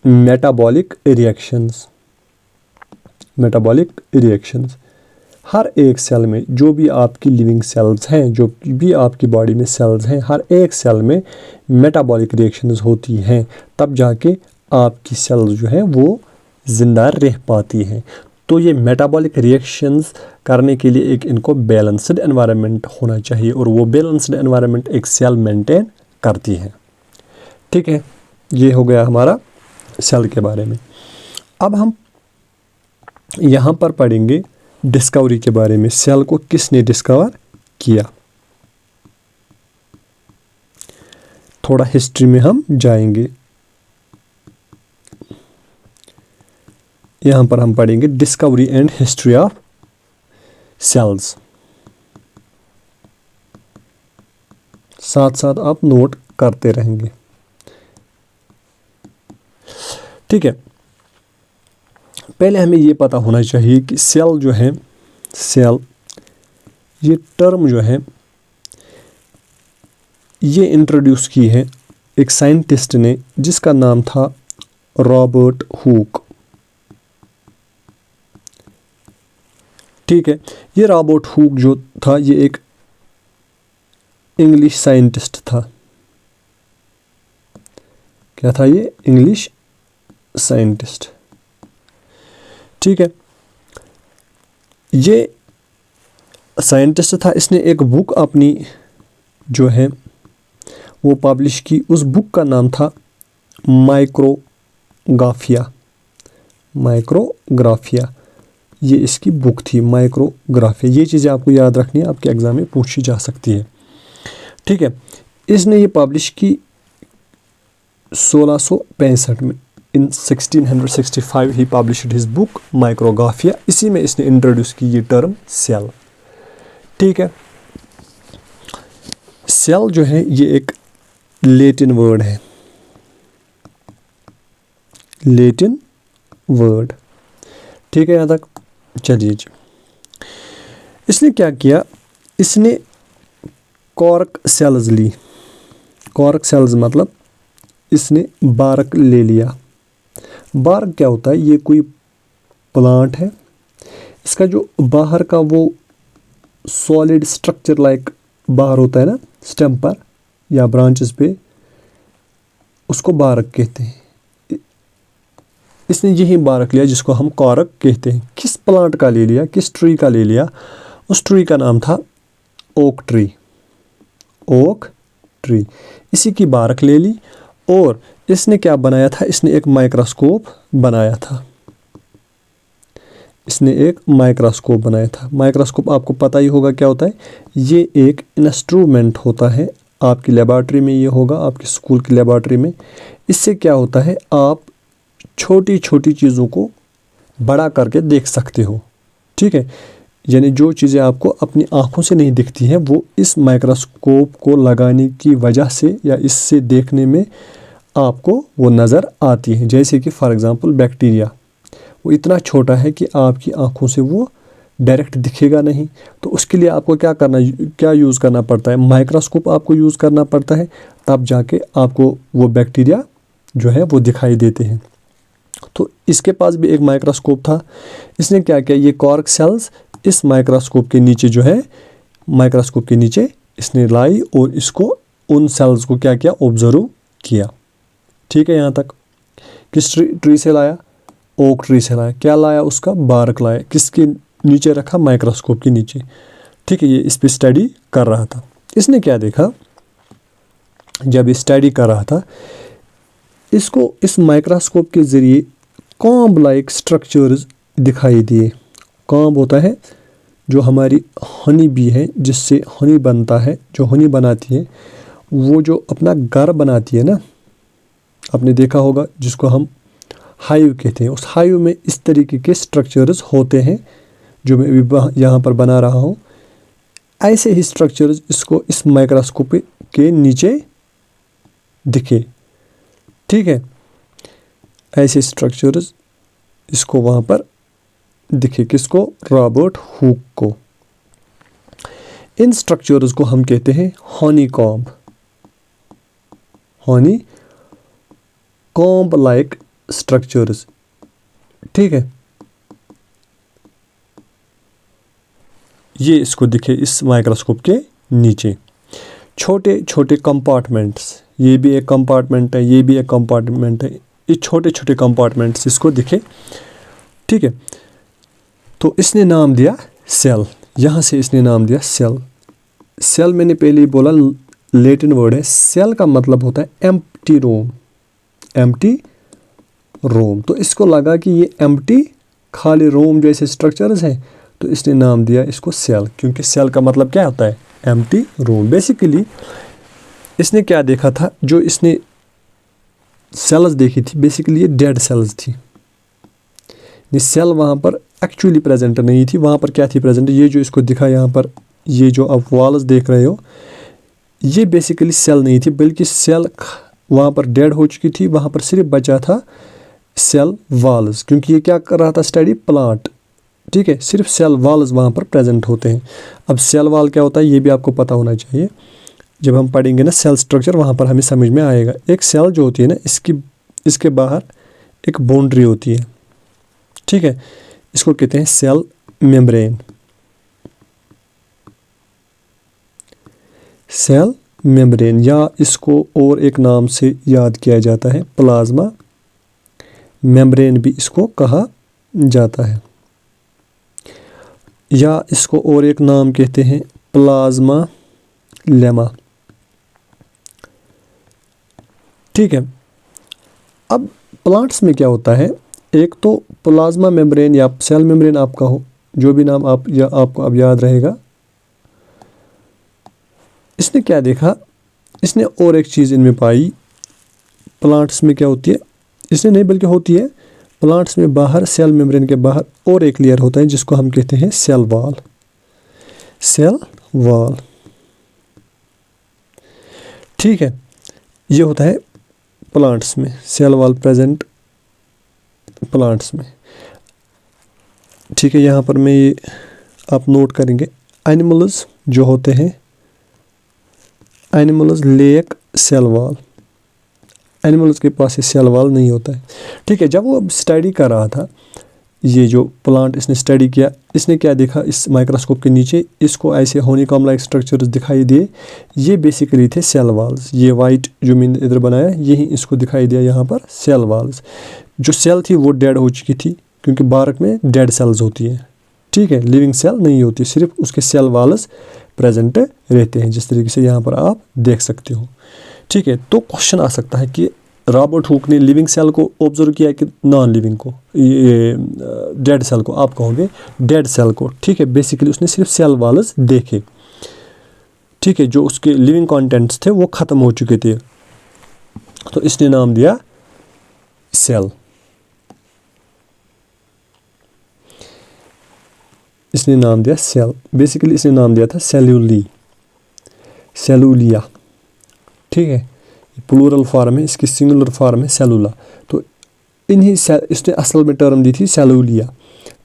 मेटाबॉलिक रिएक्शंस। मेटाबॉलिक रिएक्शंस हर एक सेल में, जो भी आपकी लिविंग सेल्स हैं, जो भी आपकी बॉडी में सेल्स हैं, हर एक सेल में मेटाबॉलिक रिएक्शंस होती हैं, तब जाके आपकी सेल्स जो है वो ज़िंदा रह पाती हैं। तो ये मेटाबॉलिक रिएक्शंस करने के लिए एक इनको बैलेंस्ड एनवायरनमेंट होना चाहिए, और वो बैलेंस्ड एनवायरनमेंट एक सेल मेंटेन करती है। ठीक है, ये हो गया हमारा सेल के बारे में। अब हम यहाँ पर पढ़ेंगे डिस्कवरी के बारे में। सेल को किसने डिस्कवर किया, थोड़ा हिस्ट्री में हम जाएंगे। यहाँ पर हम पढ़ेंगे discovery and history of cells. साथ साथ आप नोट करते रहेंगे। ठीक है, पहले हमें ये पता होना चाहिए कि सेल जो है, सेल ये टर्म जो है ये इंट्रोड्यूस की है एक साइंटिस्ट ने जिसका नाम था रॉबर्ट हुक। ठीक है, ये रॉबर्ट हुक जो था ये एक इंग्लिश साइंटिस्ट था। क्या था ये, इंग्लिश साइंटिस्ट। ठीक है, ये साइंटिस्ट था, इसने एक बुक अपनी जो है वो पब्लिश की। उस बुक का नाम था माइक्रोग्राफिया। माइक्रोग्राफिया ये इसकी बुक थी, माइक्रोग्राफिया। ये चीज़ें आपको याद रखनी है, आपके एग्जाम में पूछी जा सकती है। ठीक है, इसने ये पब्लिश की 1665 में। इन 1665 ही पब्लिश्ड हिज बुक माइक्रोग्राफिया। इसी में इसने इंट्रोड्यूस की ये टर्म सेल। ठीक है, सेल जो है ये एक लैटिन वर्ड है, लैटिन वर्ड। ठीक है, यहाँ तक चलिए जी। इसने क्या किया, इसने कॉर्क सेल्स ली। कॉर्क सेल्स मतलब इसने बारक ले लिया। बारक क्या होता है, ये कोई प्लांट है, इसका जो बाहर का वो सॉलिड स्ट्रक्चर लाइक बाहर होता है ना स्टेम पर या ब्रांचेस पे, उसको बारक कहते हैं। इसने यही बारक लिया जिसको हम कॉर्क कहते हैं। किस प्लांट का ले लिया, किस ट्री का ले लिया, उस ट्री का नाम था ओक ट्री। ओक ट्री, इसी की बारक ले ली और इसने क्या बनाया था, इसने एक माइक्रोस्कोप बनाया था। इसने एक माइक्रोस्कोप बनाया था। माइक्रोस्कोप आपको पता ही होगा क्या होता है, ये एक इंस्ट्रूमेंट होता है। आपकी लेबॉर्ट्री में ये होगा, आपके स्कूल की लेबॉर्ट्री में। इससे क्या होता है, आप छोटी छोटी चीज़ों को बड़ा करके देख सकते हो। ठीक है, यानी जो चीज़ें आपको अपनी आँखों से नहीं दिखती हैं वो इस माइक्रोस्कोप को लगाने की वजह से या इससे देखने में आपको वो नज़र आती है। जैसे कि फॉर एग्ज़ाम्पल बैक्टीरिया, वो इतना छोटा है कि आपकी आँखों से वो डायरेक्ट दिखेगा नहीं, तो उसके लिए आपको क्या यूज़ करना पड़ता है, माइक्रोस्कोप आपको यूज़ करना पड़ता है, तब जाके आपको वो बैक्टीरिया जो है वो दिखाई देते हैं। तो इसके पास भी एक माइक्रोस्कोप था। इसने क्या किया, ये कॉर्क सेल्स इस माइक्रोस्कोप के नीचे जो है, माइक्रोस्कोप के नीचे इसने लाई और इसको उन सेल्स को क्या किया, ऑब्जर्व किया। ठीक है, यहाँ तक। किस ट्री से लाया, ओक ट्री से लाया। क्या लाया, उसका बारक लाया। किसके नीचे रखा, माइक्रोस्कोप के नीचे। ठीक है, ये इस पर स्टडी कर रहा था। इसने क्या देखा, जब ये स्टडी कर रहा था, इसको इस माइक्रोस्कोप के ज़रिए कॉम्ब लाइक स्ट्रक्चर्स दिखाई दिए। कॉम्ब होता है जो हमारी हनी बी है, जिससे हनी बनता है, जो हनी बनाती है, वो जो अपना घर बनाती है ना, आपने देखा होगा, जिसको हम हाइव कहते हैं। उस हाइव में इस तरीके के स्ट्रक्चर्स होते हैं जो मैं अभी यहाँ पर बना रहा हूँ। ऐसे ही स्ट्रक्चर्स इसको इस माइक्रोस्कोप के नीचे दिखे। ठीक है, ऐसे स्ट्रक्चर्स इसको वहाँ पर दिखे। किसको, रॉबर्ट हुक को। इन स्ट्रक्चर्स को हम कहते हैं Honey comb, Honey comb like structures. ठीक है, ये इसको दिखे इस माइक्रोस्कोप के नीचे। छोटे छोटे कंपार्टमेंट्स, ये भी एक कंपार्टमेंट है, ये भी एक कंपार्टमेंट है, ये छोटे छोटे कंपार्टमेंट्स इसको दिखे। ठीक है, तो इसने नाम दिया सेल। यहाँ से इसने नाम दिया सेल। सेल मैंने पहले ही बोला लैटिन वर्ड है। सेल का मतलब होता है एम्प्टी रूम, एम्प्टी रूम। तो इसको लगा कि ये एम्प्टी, खाली रूम जैसे स्ट्रक्चर्स हैं, तो इसने नाम दिया इसको सेल, क्योंकि सेल का मतलब क्या होता है, एम्प्टी रूम। बेसिकली इसने क्या देखा था, जो इसने सेल्स देखी थी, बेसिकली ये डेड सेल्स थी। ये सेल वहाँ पर एक्चुअली प्रेजेंट नहीं थी। वहाँ पर क्या थी प्रेजेंट, ये जो इसको दिखा यहाँ पर, ये जो आप वॉल्स देख रहे हो, ये बेसिकली सेल नहीं थी, बल्कि सेल वहाँ पर डेड हो चुकी थी। वहाँ पर सिर्फ बचा था सेल वॉल्स, क्योंकि ये क्या कर रहा था, स्टडी प्लांट। ठीक है, सिर्फ सेल वॉल्स वहाँ पर प्रेजेंट होते हैं। अब सेल वॉल क्या होता है, ये भी आपको पता होना चाहिए। जब हम पढ़ेंगे ना सेल स्ट्रक्चर, वहाँ पर हमें समझ में आएगा। एक सेल जो होती है ना, इसके बाहर एक बाउंड्री होती है। ठीक है, इसको कहते हैं सेल मेम्ब्रेन। सेल मेम्ब्रेन, या इसको और एक नाम से याद किया जाता है, प्लाज्मा मेम्ब्रेन भी इसको कहा जाता है, या इसको और एक नाम कहते हैं प्लाज्मा लेमा। ठीक है, अब प्लांट्स में क्या होता है, एक तो प्लाज्मा मेम्ब्रेन या सेल मेम्ब्रेन आपका हो, जो भी नाम आपको अब याद रहेगा। इसने क्या देखा, इसने और एक चीज़ इनमें पाई। प्लांट्स में क्या होती है, इसने नहीं बल्कि होती है, प्लांट्स में बाहर सेल मेम्ब्रेन के बाहर और एक लेयर होता है जिसको हम कहते हैं सेल वॉल। सेल वॉल, ठीक है, ये होता है प्लांट्स में, सेल वॉल प्रेजेंट प्लांट्स में। ठीक है, यहाँ पर मैं ये आप नोट करेंगे, एनिमल्स जो होते हैं, animals lack cell wall, animals के पास ये सेल वॉल नहीं होता है। ठीक है, जब वो स्टडी कर रहा था, ये जो प्लांट इसने स्टडी किया, इसने क्या देखा, इस माइक्रोस्कोप के नीचे इसको ऐसे हनीकॉम्ब लाइक स्ट्रक्चर्स दिखाई दिए। ये बेसिकली थे सेल वॉल्स। ये वाइट जो मैंने इधर बनाया, यही इसको दिखाई दिया यहाँ पर सेल वॉल्स। जो सेल थी वो डेड हो चुकी थी, क्योंकि बारक में डेड सेल्स होती है। ठीक है, लिविंग सेल नहीं होती, सिर्फ उसके सेल वाल्स प्रेजेंट रहते हैं, जिस तरीके से यहाँ पर आप देख सकते हो। ठीक है, तो क्वेश्चन आ सकता है कि रॉबर्ट हुक ने लिविंग सेल को ऑब्जर्व किया कि नॉन लिविंग को, ये डेड सेल को, आप कहोगे डेड सेल को। ठीक है, बेसिकली उसने सिर्फ सेल वाल्स देखे। ठीक है, जो उसके लिविंग कंटेंट्स थे वो ख़त्म हो चुके थे, तो इसने नाम दिया सेल। इसने नाम दिया सेल, बेसिकली इसने नाम दिया था सेलुलिया। ठीक है, प्लूरल फॉर्म है, इसकी सिंगुलर फॉर्म है सेलुला। तो इन्हीं इसने असल में टर्म दी थी सेलुलिया।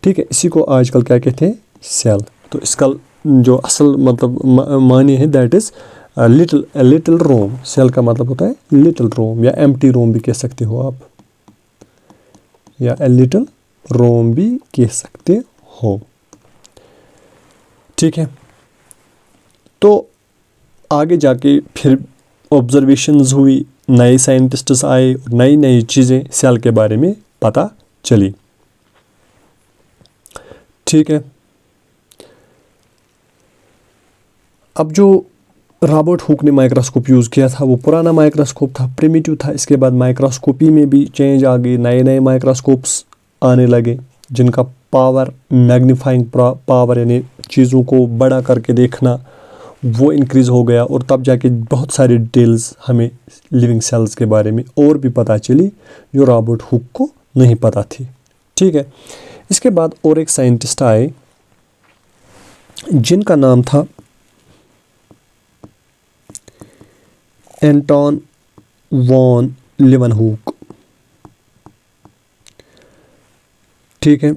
ठीक है, इसी को आजकल क्या कहते हैं, सेल। तो इसका जो असल मतलब मानी है that is little room. Cell का मतलब होता है लिटिल रूम, या एम्प्टी रूम भी कह सकते हो आप, या लिटिल रूम भी कह सकते हो। ठीक है, तो आगे जाके फिर ऑब्जर्वेशंस हुई, नए साइंटिस्ट्स आए, नई नई चीज़ें सेल के बारे में पता चली। ठीक है, अब जो रॉबर्ट हुक ने माइक्रोस्कोप यूज़ किया था वो पुराना माइक्रोस्कोप था, प्रिमिटिव था। इसके बाद माइक्रोस्कोपी में भी चेंज आ गई, नए नए माइक्रोस्कोप्स आने लगे जिनका पावर, मैग्नीफाइंग पावर यानी चीज़ों को बड़ा करके देखना, वो इंक्रीज़ हो गया। और तब जाके बहुत सारी डिटेल्स हमें लिविंग सेल्स के बारे में और भी पता चली जो रॉबर्ट हुक को नहीं पता थी। ठीक है, इसके बाद और एक साइंटिस्ट आए जिनका नाम था एंटोन वॉन लीवनहूक। ठीक है,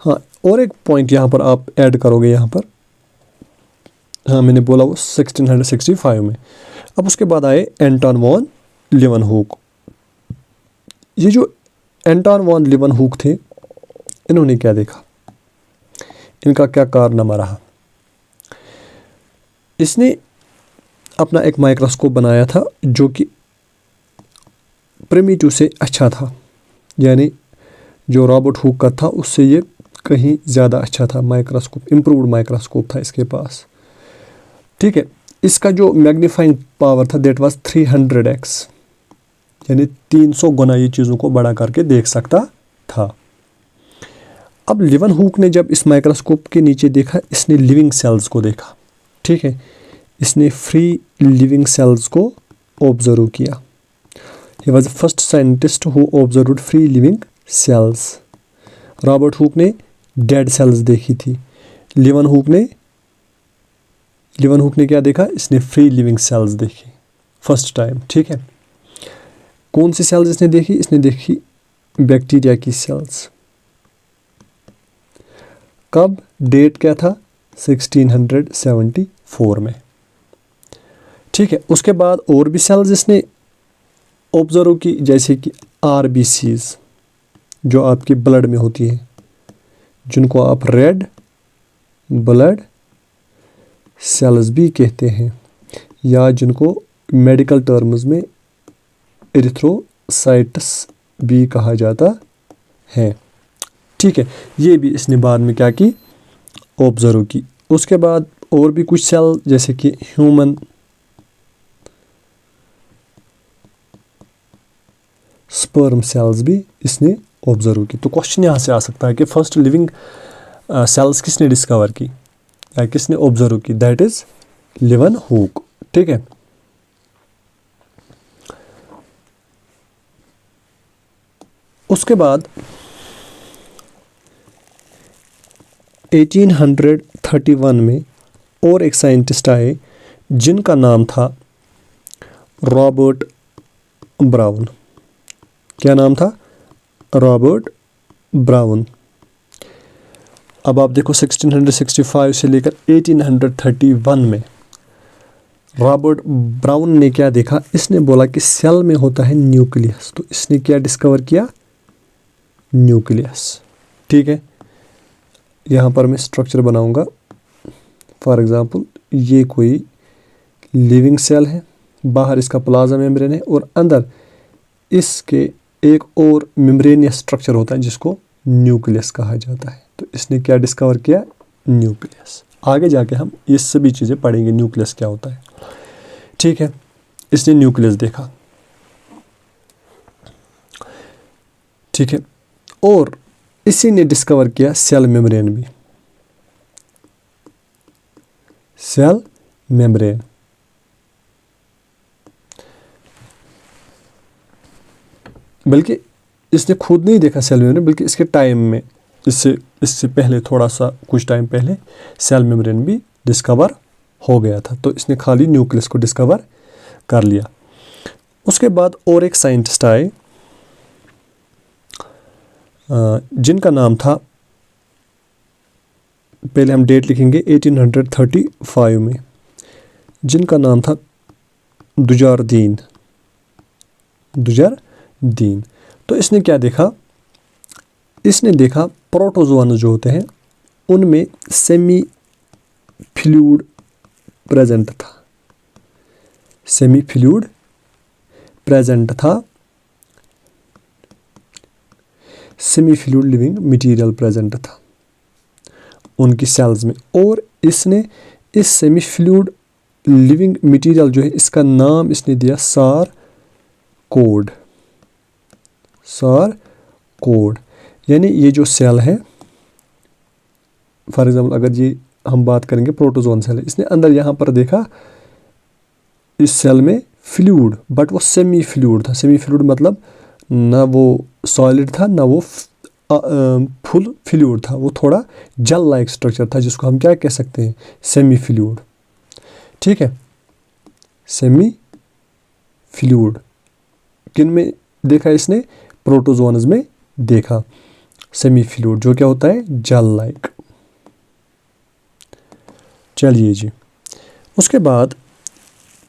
हाँ, और एक पॉइंट यहाँ पर आप ऐड करोगे यहाँ पर, हाँ मैंने बोला वो 1665 में। अब उसके बाद आए एंटोन वॉन लीवनहूक। ये जो एंटोन वॉन लीवनहूक थे, इन्होंने क्या देखा, इनका क्या कारनामा रहा। इसने अपना एक माइक्रोस्कोप बनाया था जो कि प्रिमिटिव से अच्छा था, यानी जो रॉबर्ट हुक का था उससे ये कहीं ज़्यादा अच्छा था माइक्रोस्कोप, इम्प्रूव्ड माइक्रोस्कोप था इसके पास। ठीक है, इसका जो मैग्नीफाइंग पावर था दैट वाज 300x, यानी 300 गुना ये चीज़ों को बड़ा करके देख सकता था। अब लीवनहूक ने जब इस माइक्रोस्कोप के नीचे देखा, इसने लिविंग सेल्स को देखा। ठीक है, इसने फ्री लिविंग सेल्स को ऑब्जर्व किया। He was the first scientist who observed free living cells. Robert Hooke ने डेड सेल्स देखी थी, लीवनहूक ने क्या देखा, इसने फ्री लिविंग सेल्स देखी फर्स्ट टाइम। ठीक है, कौन सी सेल्स इसने देखी, इसने देखी बैक्टीरिया की सेल्स। कब, डेट क्या था, 1674 में। ठीक है, उसके बाद और भी सेल्स इसने ऑब्जर्व की, जैसे कि RBCs जो आपके ब्लड में होती है, जिनको आप रेड ब्लड सेल्स भी कहते हैं, या जिनको मेडिकल टर्म्स में एरिथ्रोसाइट्स भी कहा जाता है। ठीक है, ये भी इसने बाद में क्या की, ऑब्जर्व की। उसके बाद और भी कुछ सेल जैसे कि ह्यूमन स्पर्म सेल्स भी इसने ऑब्जर्व की। तो क्वेश्चन यहाँ से आ सकता है कि फर्स्ट लिविंग सेल्स किसने डिस्कवर की या किसने ऑब्जर्व की, दैट इज लीवनहूक। ठीक है, उसके बाद 1831 में और एक साइंटिस्ट आए जिनका नाम था रॉबर्ट ब्राउन। क्या नाम था, रॉबर्ट ब्राउन। अब आप देखो 1665 से लेकर 1831 में रॉबर्ट ब्राउन ने क्या देखा, इसने बोला कि सेल में होता है न्यूक्लियस। तो इसने क्या डिस्कवर किया, न्यूक्लियस। ठीक है, यहाँ पर मैं स्ट्रक्चर बनाऊंगा। फॉर एग्जांपल ये कोई लिविंग सेल है, बाहर इसका प्लाज्मा मेम्ब्रेन है और अंदर इसके एक और मेम्ब्रेनियस स्ट्रक्चर होता है जिसको न्यूक्लियस कहा जाता है। तो इसने क्या डिस्कवर किया? न्यूक्लियस। आगे जाके हम ये सभी चीज़ें पढ़ेंगे, न्यूक्लियस क्या होता है। ठीक है, इसने न्यूक्लियस देखा। ठीक है, और इसी ने डिस्कवर किया सेल मेम्ब्रेन भी, सेल मेम्ब्रेन। बल्कि इसने खुद नहीं देखा सेल मेम्ब्रेन, बल्कि इसके टाइम में, इससे पहले थोड़ा सा कुछ टाइम पहले सेल मेम्ब्रेन भी डिस्कवर हो गया था। तो इसने खाली न्यूक्लियस को डिस्कवर कर लिया। उसके बाद और एक साइंटिस्ट आए जिनका नाम था, पहले हम डेट लिखेंगे 1835 में, जिनका नाम था दुजारदीन। तो इसने क्या देखा? इसने देखा प्रोटोजोआ जो होते हैं उनमें सेमी फ्लूइड प्रेजेंट था, सेमी फ्लूइड प्रेजेंट था, semi fluid living material present था उनकी सेल्स में। और इसने इस सेमी फ्लूइड लिविंग मटेरियल जो है, इसका नाम इसने दिया सारकोड। सारकोड यानी ये जो सेल है, फॉर एग्जाम्पल अगर ये हम बात करेंगे प्रोटोजोन सेल है, इसने अंदर यहाँ पर देखा इस सेल में फ्लूइड, बट वो सेमी फ्लूइड था। सेमी फ्लूइड मतलब ना वो सॉलिड था ना वो फुल फ्लूइड था, वो थोड़ा जेल लाइक स्ट्रक्चर था, जिसको हम क्या कह सकते हैं? Semi fluid. ठीक है, सेमी फ्लूइड किन में देखा इसने? प्रोटोजोन्स में देखा सेमी फ्लूइड, जो क्या होता है? Gel like. चलिए जी, उसके बाद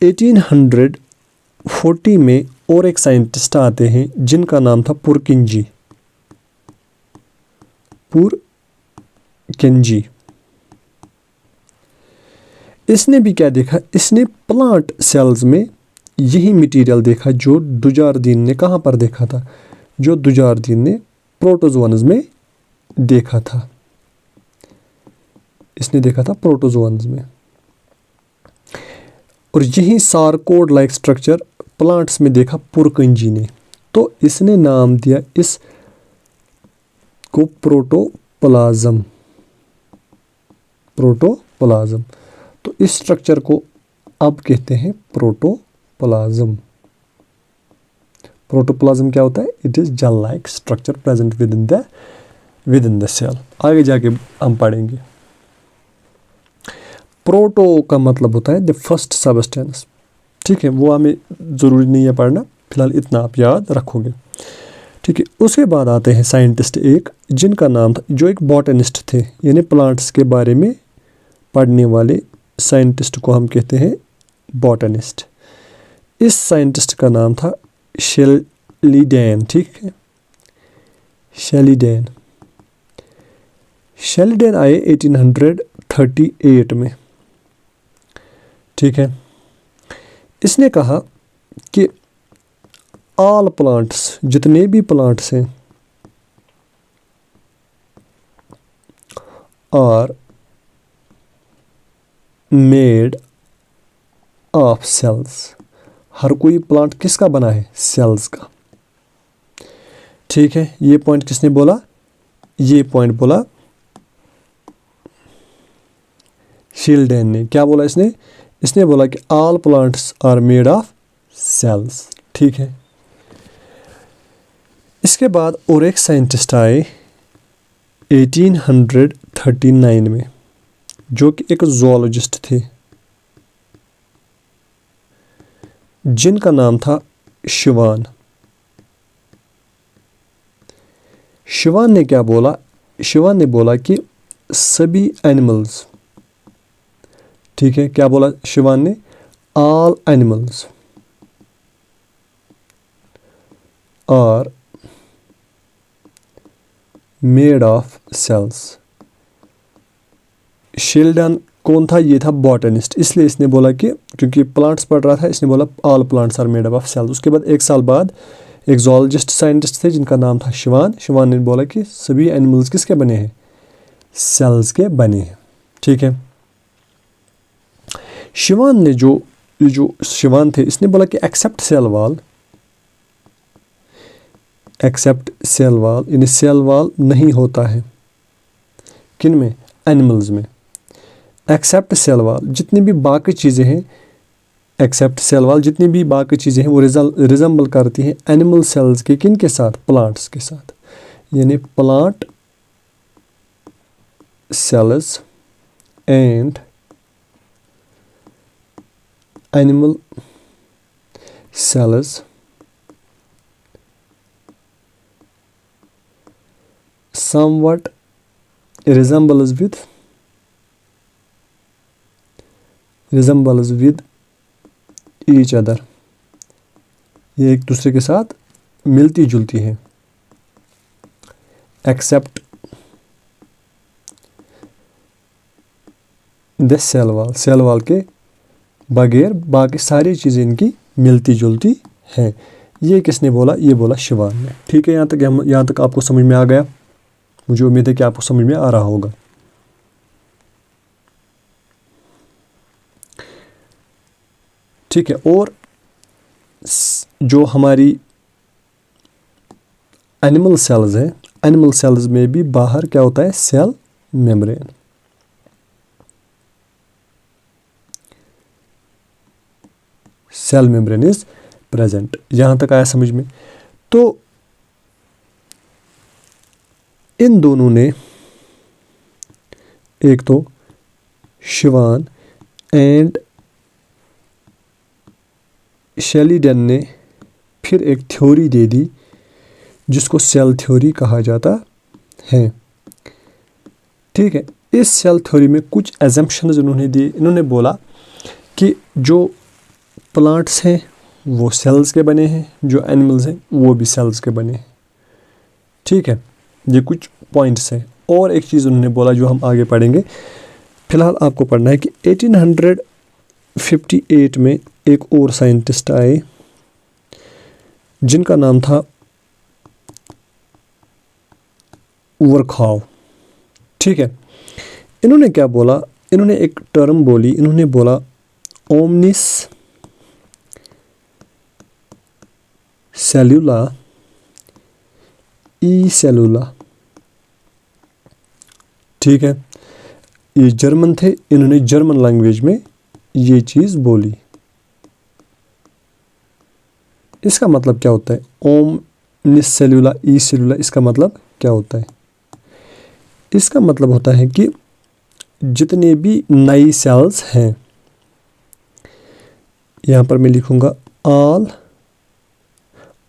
1840 में और एक साइंटिस्ट आते हैं जिनका नाम था पुरकिंजी। इसने भी क्या देखा? इसने प्लांट सेल्स में यही मटेरियल देखा जो दुजारदीन ने कहाँ पर देखा था? जो दुजारदीन ने प्रोटोजोन्स में देखा था। इसने देखा था प्रोटोजोन्स में, और यही सारकोड लाइक स्ट्रक्चर प्लांट्स में देखा पुरकिंजी ने। तो इसने नाम दिया इस को प्रोटोप्लाज्म। प्रोटोप्लाज्म, तो इस स्ट्रक्चर को अब कहते हैं प्रोटोप्लाज्म। प्रोटोप्लाज्म क्या होता है? It is gel like structure present within the cell. आगे जाके हम पढ़ेंगे। प्रोटो का मतलब होता है द फर्स्ट सबस्टेंस। ठीक है, वो हमें ज़रूरी नहीं है पढ़ना, फिलहाल इतना आप याद रखोगे। ठीक है, उसके बाद आते हैं साइंटिस्ट एक जिनका नाम था, जो एक बॉटनिस्ट थे, यानी प्लांट्स के बारे में पढ़ने वाले साइंटिस्ट को हम कहते हैं बॉटनिस्ट। इस साइंटिस्ट का नाम था शेलीडेन। ठीक है, शेलीडेन आए 1838 में। ठीक है, इसने कहा कि ऑल प्लांट्स, जितने भी प्लांट्स हैं, आर मेड ऑफ सेल्स। हर कोई प्लांट किसका बना है? सेल्स का। ठीक है, ये पॉइंट किसने बोला? ये पॉइंट बोला शेलीडेन ने। क्या बोला इसने? इसने बोला कि all plants are made of cells. ठीक है, इसके बाद और एक साइंटिस्ट आए 1839 में, जो कि एक जूलॉजिस्ट थे, जिनका नाम था शिवान। शिवान ने क्या बोला? शिवान ने बोला कि सभी एनिमल्स, ठीक है, क्या बोला शिवान ने? All animals are made of cells. Schleiden कौन था? ये था बॉटनिस्ट, इसलिए इसने बोला कि, क्योंकि प्लांट्स पढ़ रहा था, इसने बोला all plants are made of cells. उसके बाद एक साल बाद एक zoologist साइंटिस्ट थे जिनका नाम था शिवान। शिवान ने बोला कि सभी एनिमल्स किसके बने हैं, सेल्स के बने हैं। ठीक है, शिवान ने जो शिवान थे, इसने बोला कि एक्सेप्ट सेल वॉल, यानी सेल वॉल नहीं होता है किन में, एनिमल्स में। एक्सेप्ट सेल वॉल, जितनी भी बाकी चीज़ें हैं, एक्सेप्ट सेल वॉल जितनी भी बाकी चीज़ें हैं वो रिजेंबल करती हैं एनिमल सेल्स के किन के साथ, प्लांट्स के साथ। यानी plant cells and animal cells somewhat resembles with each other, ये एक दूसरे के साथ मिलती जुलती हैं। Except the cell wall, cell wall के बगैर बाकी सारी चीज़ें इनकी मिलती जुलती हैं। ये किसने बोला, ये बोला शिवान ने। ठीक है, यहाँ तक आपको समझ में आ गया। मुझे उम्मीद है कि आपको समझ में आ रहा होगा। ठीक है, और जो हमारी एनिमल सेल्स हैं, एनिमल सेल्स में भी बाहर क्या होता है, cell membrane. Cell membrane is present. यहां तक आया समझ में। तो इन दोनों ने, एक तो शिवान एंड शेलीडन ने फिर एक थ्योरी दे दी जिसको सेल थ्योरी कहा जाता है। ठीक है, इस सेल थ्योरी में कुछ एजम्पशंस इन्होंने दिए। इन्होंने बोला कि जो प्लांट्स हैं वो सेल्स के बने हैं, जो एनिमल्स हैं वो भी सेल्स के बने हैं। ठीक है, ये कुछ पॉइंट्स हैं। और एक चीज़ उन्होंने बोला जो हम आगे पढ़ेंगे, फिलहाल आपको पढ़ना है कि 1858 में एक और साइंटिस्ट आए जिनका नाम था वर्खाव। ठीक है, इन्होंने क्या बोला, इन्होंने एक टर्म बोली, इन्होंने बोला ओमनिस सेलुला ई सेलुला। ठीक है, ये जर्मन थे, इन्होंने जर्मन लैंग्वेज में ये चीज़ बोली। इसका मतलब क्या होता है, ओमनिस सेलुला ई सेलुला, इसका मतलब क्या होता है? इसका मतलब होता है कि जितने भी नई सेल्स हैं, यहाँ पर मैं लिखूँगा ऑल,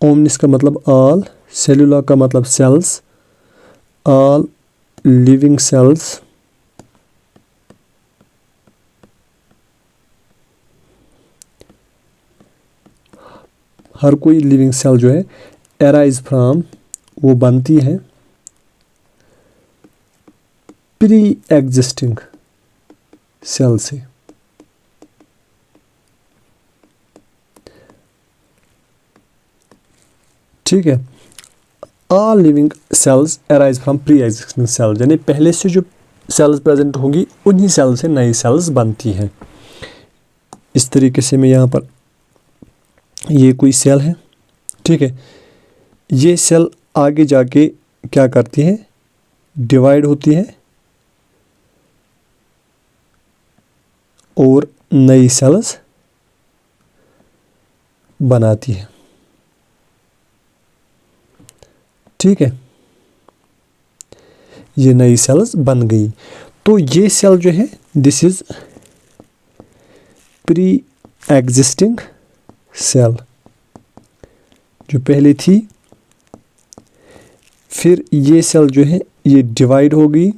ओमनिस का मतलब ऑल, सेलुला का मतलब सेल्स, ऑल लिविंग सेल्स हर कोई लिविंग सेल जो है एराइज फ्रॉम, वो बनती है प्री एग्जिस्टिंग सेल से। ठीक है, all living cells arise from pre existing cell, यानी पहले से जो सेल्स प्रेजेंट होंगी उन्हीं सेल से नई सेल्स बनती हैं। इस तरीके से मैं यहाँ पर, ये कोई सेल है। ठीक है, ये सेल आगे जाके क्या करती है, डिवाइड होती है और नई सेल्स बनाती है। ठीक है, ये नई सेल्स बन गई। तो ये सेल जो है, this is pre existing cell जो पहले थी। फिर ये सेल जो है ये डिवाइड हो गई,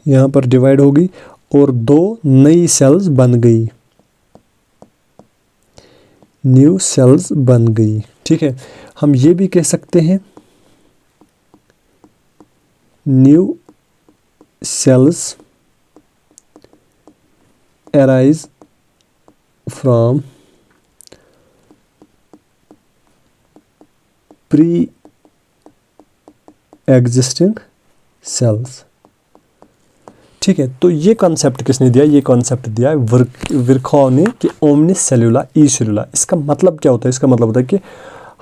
यहाँ पर डिवाइड हो गई और दो नई सेल्स बन गई, न्यू सेल्स बन गई। ठीक है, हम ये भी कह सकते हैं new sales arise from pre existing sales. ठीक है, तो ये कॉन्सेप्ट किसने दिया? ये कॉन्सेप्ट दिया विर्खॉव ने कि ओमनिस सेलुला ई सेलुला। इसका मतलब क्या होता है? इसका मतलब होता है कि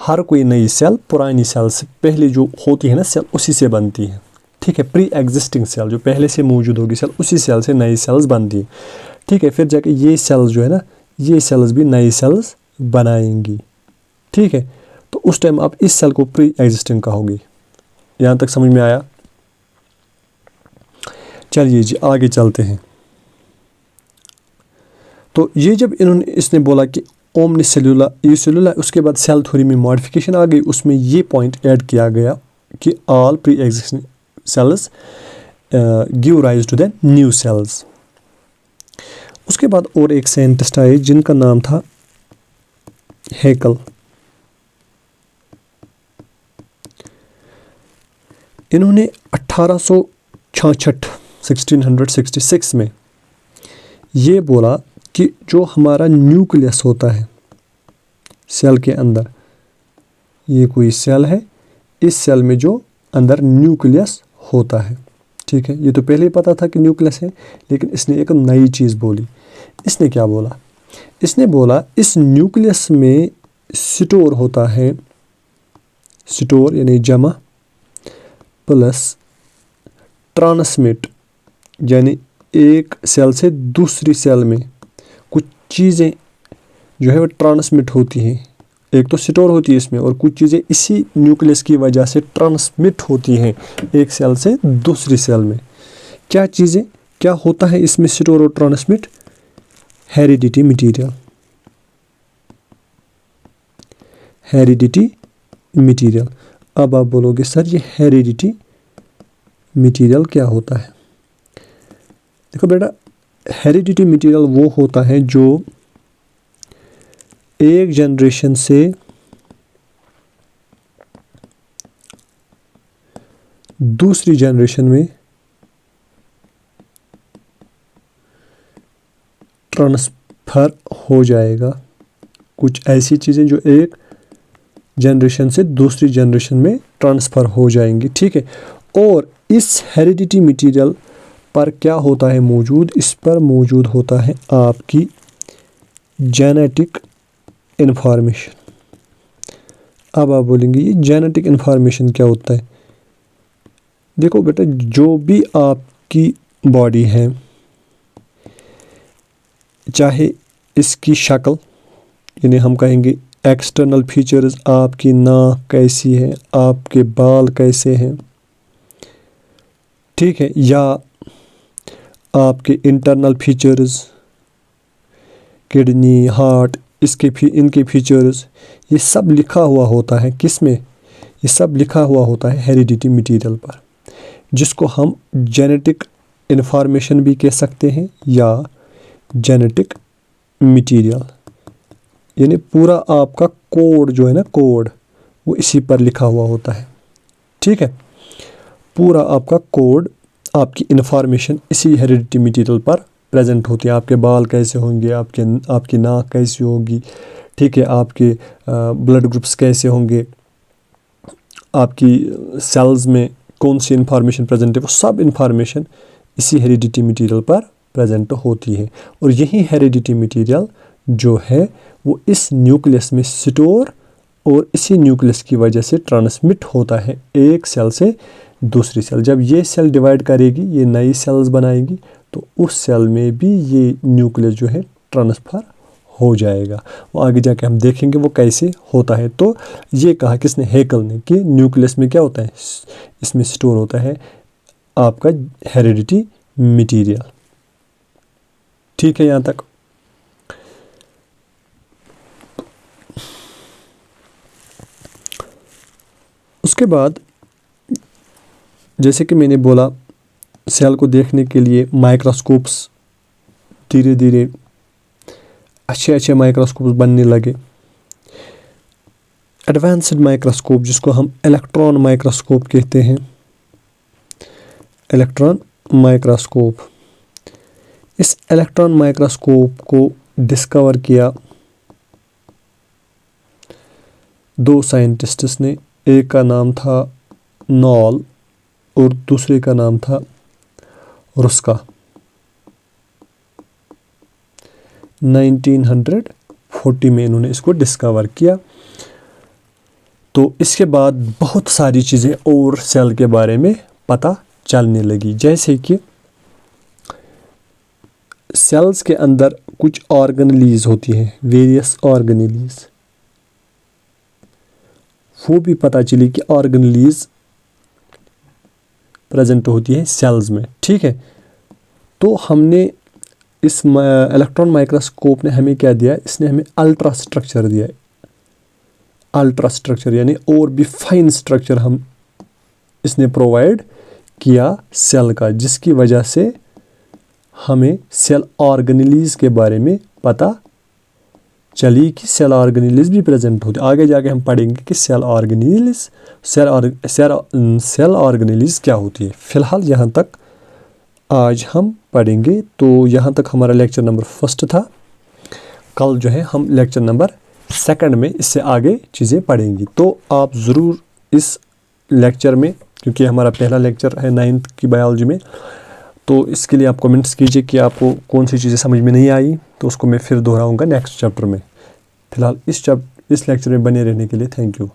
हर कोई नई सेल पुरानी सेल से पहले जो होती है ना सेल, उसी से बनती है। ठीक है, प्री एग्जिस्टिंग सेल जो पहले से मौजूद होगी सेल, उसी सेल से नई सेल्स बनती है। ठीक है, फिर जाके ये सेल्स जो है ना, ये सेल्स भी नई सेल्स बनाएंगी। ठीक है, तो उस टाइम आप इस सेल को प्री एग्जिस्टिंग कहोगे। यहाँ तक समझ में आया? चलिए जी आगे चलते हैं। तो ये जब इसने बोला कि ओमनिस सेलुला ई सेलुला, उसके बाद सेल थ्योरी में मॉडिफिकेशन आ गई। उसमें ये पॉइंट ऐड किया गया कि all pre existing cells give rise to the new cells. उसके बाद और एक साइंटिस्ट आए जिनका नाम था हैकल। इन्होंने 1666 में ये बोला कि जो हमारा न्यूक्लियस होता है सेल के अंदर, ये कोई सेल है, इस सेल में जो अंदर न्यूक्लियस होता है। ठीक है, ये तो पहले ही पता था कि न्यूक्लियस है, लेकिन इसने एक नई चीज़ बोली। इसने क्या बोला? इसने बोला इस न्यूक्लियस में स्टोर होता है, स्टोर यानी जमा, प्लस ट्रांसमिट यानी एक सेल से दूसरी सेल में कुछ चीज़ें जो है वो ट्रांसमिट होती हैं। एक तो स्टोर होती है इसमें, और कुछ चीज़ें इसी न्यूक्लियस की वजह से ट्रांसमिट होती हैं एक सेल से दूसरी सेल में। क्या चीज़ें, क्या होता है इसमें स्टोर और transmit? Heredity material. Heredity material. अब आप बोलोगे सर ये हेरिडिटी मटीरियल क्या होता है? देखो बेटा, हेरिडिटी मटीरियल वो होता है जो एक जनरेशन से दूसरी जनरेशन में ट्रांसफर हो जाएगा। कुछ ऐसी चीज़ें जो एक जनरेशन से दूसरी जनरेशन में ट्रांसफ़र हो जाएंगी। ठीक है, और इस हेरिडिटी मटीरियल पर क्या होता है मौजूद? इस पर मौजूद होता है आपकी जेनेटिक इन्फॉर्मेशन। अब आप बोलेंगे ये जेनेटिक इन्फॉर्मेशन क्या होता है? देखो बेटा, जो भी आपकी बॉडी है, चाहे इसकी शक्ल यानी हम कहेंगे एक्सटर्नल फीचर्स, आपकी नाक कैसी है, आपके बाल कैसे हैं, ठीक है, या आपके इंटरनल फीचर्स, किडनी, हार्ट, इनके फीचर्स, ये सब लिखा हुआ होता है किस में? ये सब लिखा हुआ होता है हेरिडिटी मटीरियल पर, जिसको हम जेनेटिक इन्फॉर्मेशन भी कह सकते हैं या जेनेटिक मटीरियल। यानी पूरा आपका कोड जो है ना, कोड वो इसी पर लिखा हुआ होता है। ठीक है, पूरा आपका कोड, आपकी इन्फॉर्मेशन इसी हेरिडिटी मटीरियल पर प्रेजेंट होती है। आपके बाल कैसे होंगे, आपकी नाक कैसी होगी, ठीक है, आपके ब्लड ग्रुप्स कैसे होंगे, आपकी सेल्स में कौन सी इन्फॉर्मेशन प्रेजेंट है, वो सब इन्फॉर्मेशन इसी हेरिडिटी मटीरियल पर प्रेजेंट होती है। और यही हेरिडिटी मटीरियल जो है वो इस न्यूक्लियस में स्टोर और इसी न्यूक्लियस की वजह से ट्रांसमिट होता है एक सेल से दूसरी सेल। जब ये सेल डिवाइड करेगी, ये नई सेल्स बनाएगी, तो उस सेल में भी ये न्यूक्लियस जो है ट्रांसफ़र हो जाएगा। वो आगे जाके हम देखेंगे वो कैसे होता है। तो ये कहा किसने? हैकल ने, कि न्यूक्लियस में क्या होता है, इसमें स्टोर होता है आपका हेरिडिटी मटीरियल। ठीक है यहाँ तक? उसके बाद जैसे कि मैंने बोला, सेल को देखने के लिए माइक्रोस्कोप्स धीरे धीरे अच्छे माइक्रोस्कोप्स बनने लगे। एडवांस्ड माइक्रोस्कोप जिसको हम इलेक्ट्रॉन माइक्रोस्कोप कहते हैं, इलेक्ट्रॉन माइक्रोस्कोप। इस इलेक्ट्रॉन माइक्रोस्कोप को डिस्कवर किया दो साइंटिस्ट्स ने। एक का नाम था नॉल और दूसरे का नाम था रुस्का। 1940 में इन्होंने इसको डिस्कवर किया। तो इसके बाद बहुत सारी चीज़ें और सेल के बारे में पता चलने लगी, जैसे कि सेल्स के अंदर कुछ ऑर्गेनेलीज होती हैं, वेरियस ऑर्गेनेलीज, वो भी पता चली कि ऑर्गेनेलीज प्रेजेंट होती है सेल्स में। ठीक है, तो हमने इस इलेक्ट्रॉन माइक्रोस्कोप ने हमें क्या दिया, इसने हमें अल्ट्रा स्ट्रक्चर दिया है। अल्ट्रा स्ट्रक्चर यानी और भी फाइन स्ट्रक्चर हम इसने प्रोवाइड किया सेल का, जिसकी वजह से हमें सेल ऑर्गेनेलीज के बारे में पता चली कि सेल ऑर्गेनेलीज भी प्रेजेंट होते। आगे जाके हम पढ़ेंगे कि सेल ऑर्गेनेलीज क्या होती है। फिलहाल यहाँ तक आज हम पढ़ेंगे। तो यहाँ तक हमारा लेक्चर नंबर 1 था। कल जो है हम लेक्चर नंबर 2 में इससे आगे चीज़ें पढ़ेंगी। तो आप ज़रूर इस लेक्चर में, क्योंकि हमारा पहला लेक्चर है 9th की बायोलॉजी में, तो इसके लिए आप कमेंट्स कीजिए कि आपको कौन सी चीज़ें समझ में नहीं आई, तो उसको मैं फिर दोहराऊंगा नेक्स्ट चैप्टर में। फिलहाल इस लेक्चर में बने रहने के लिए थैंक यू।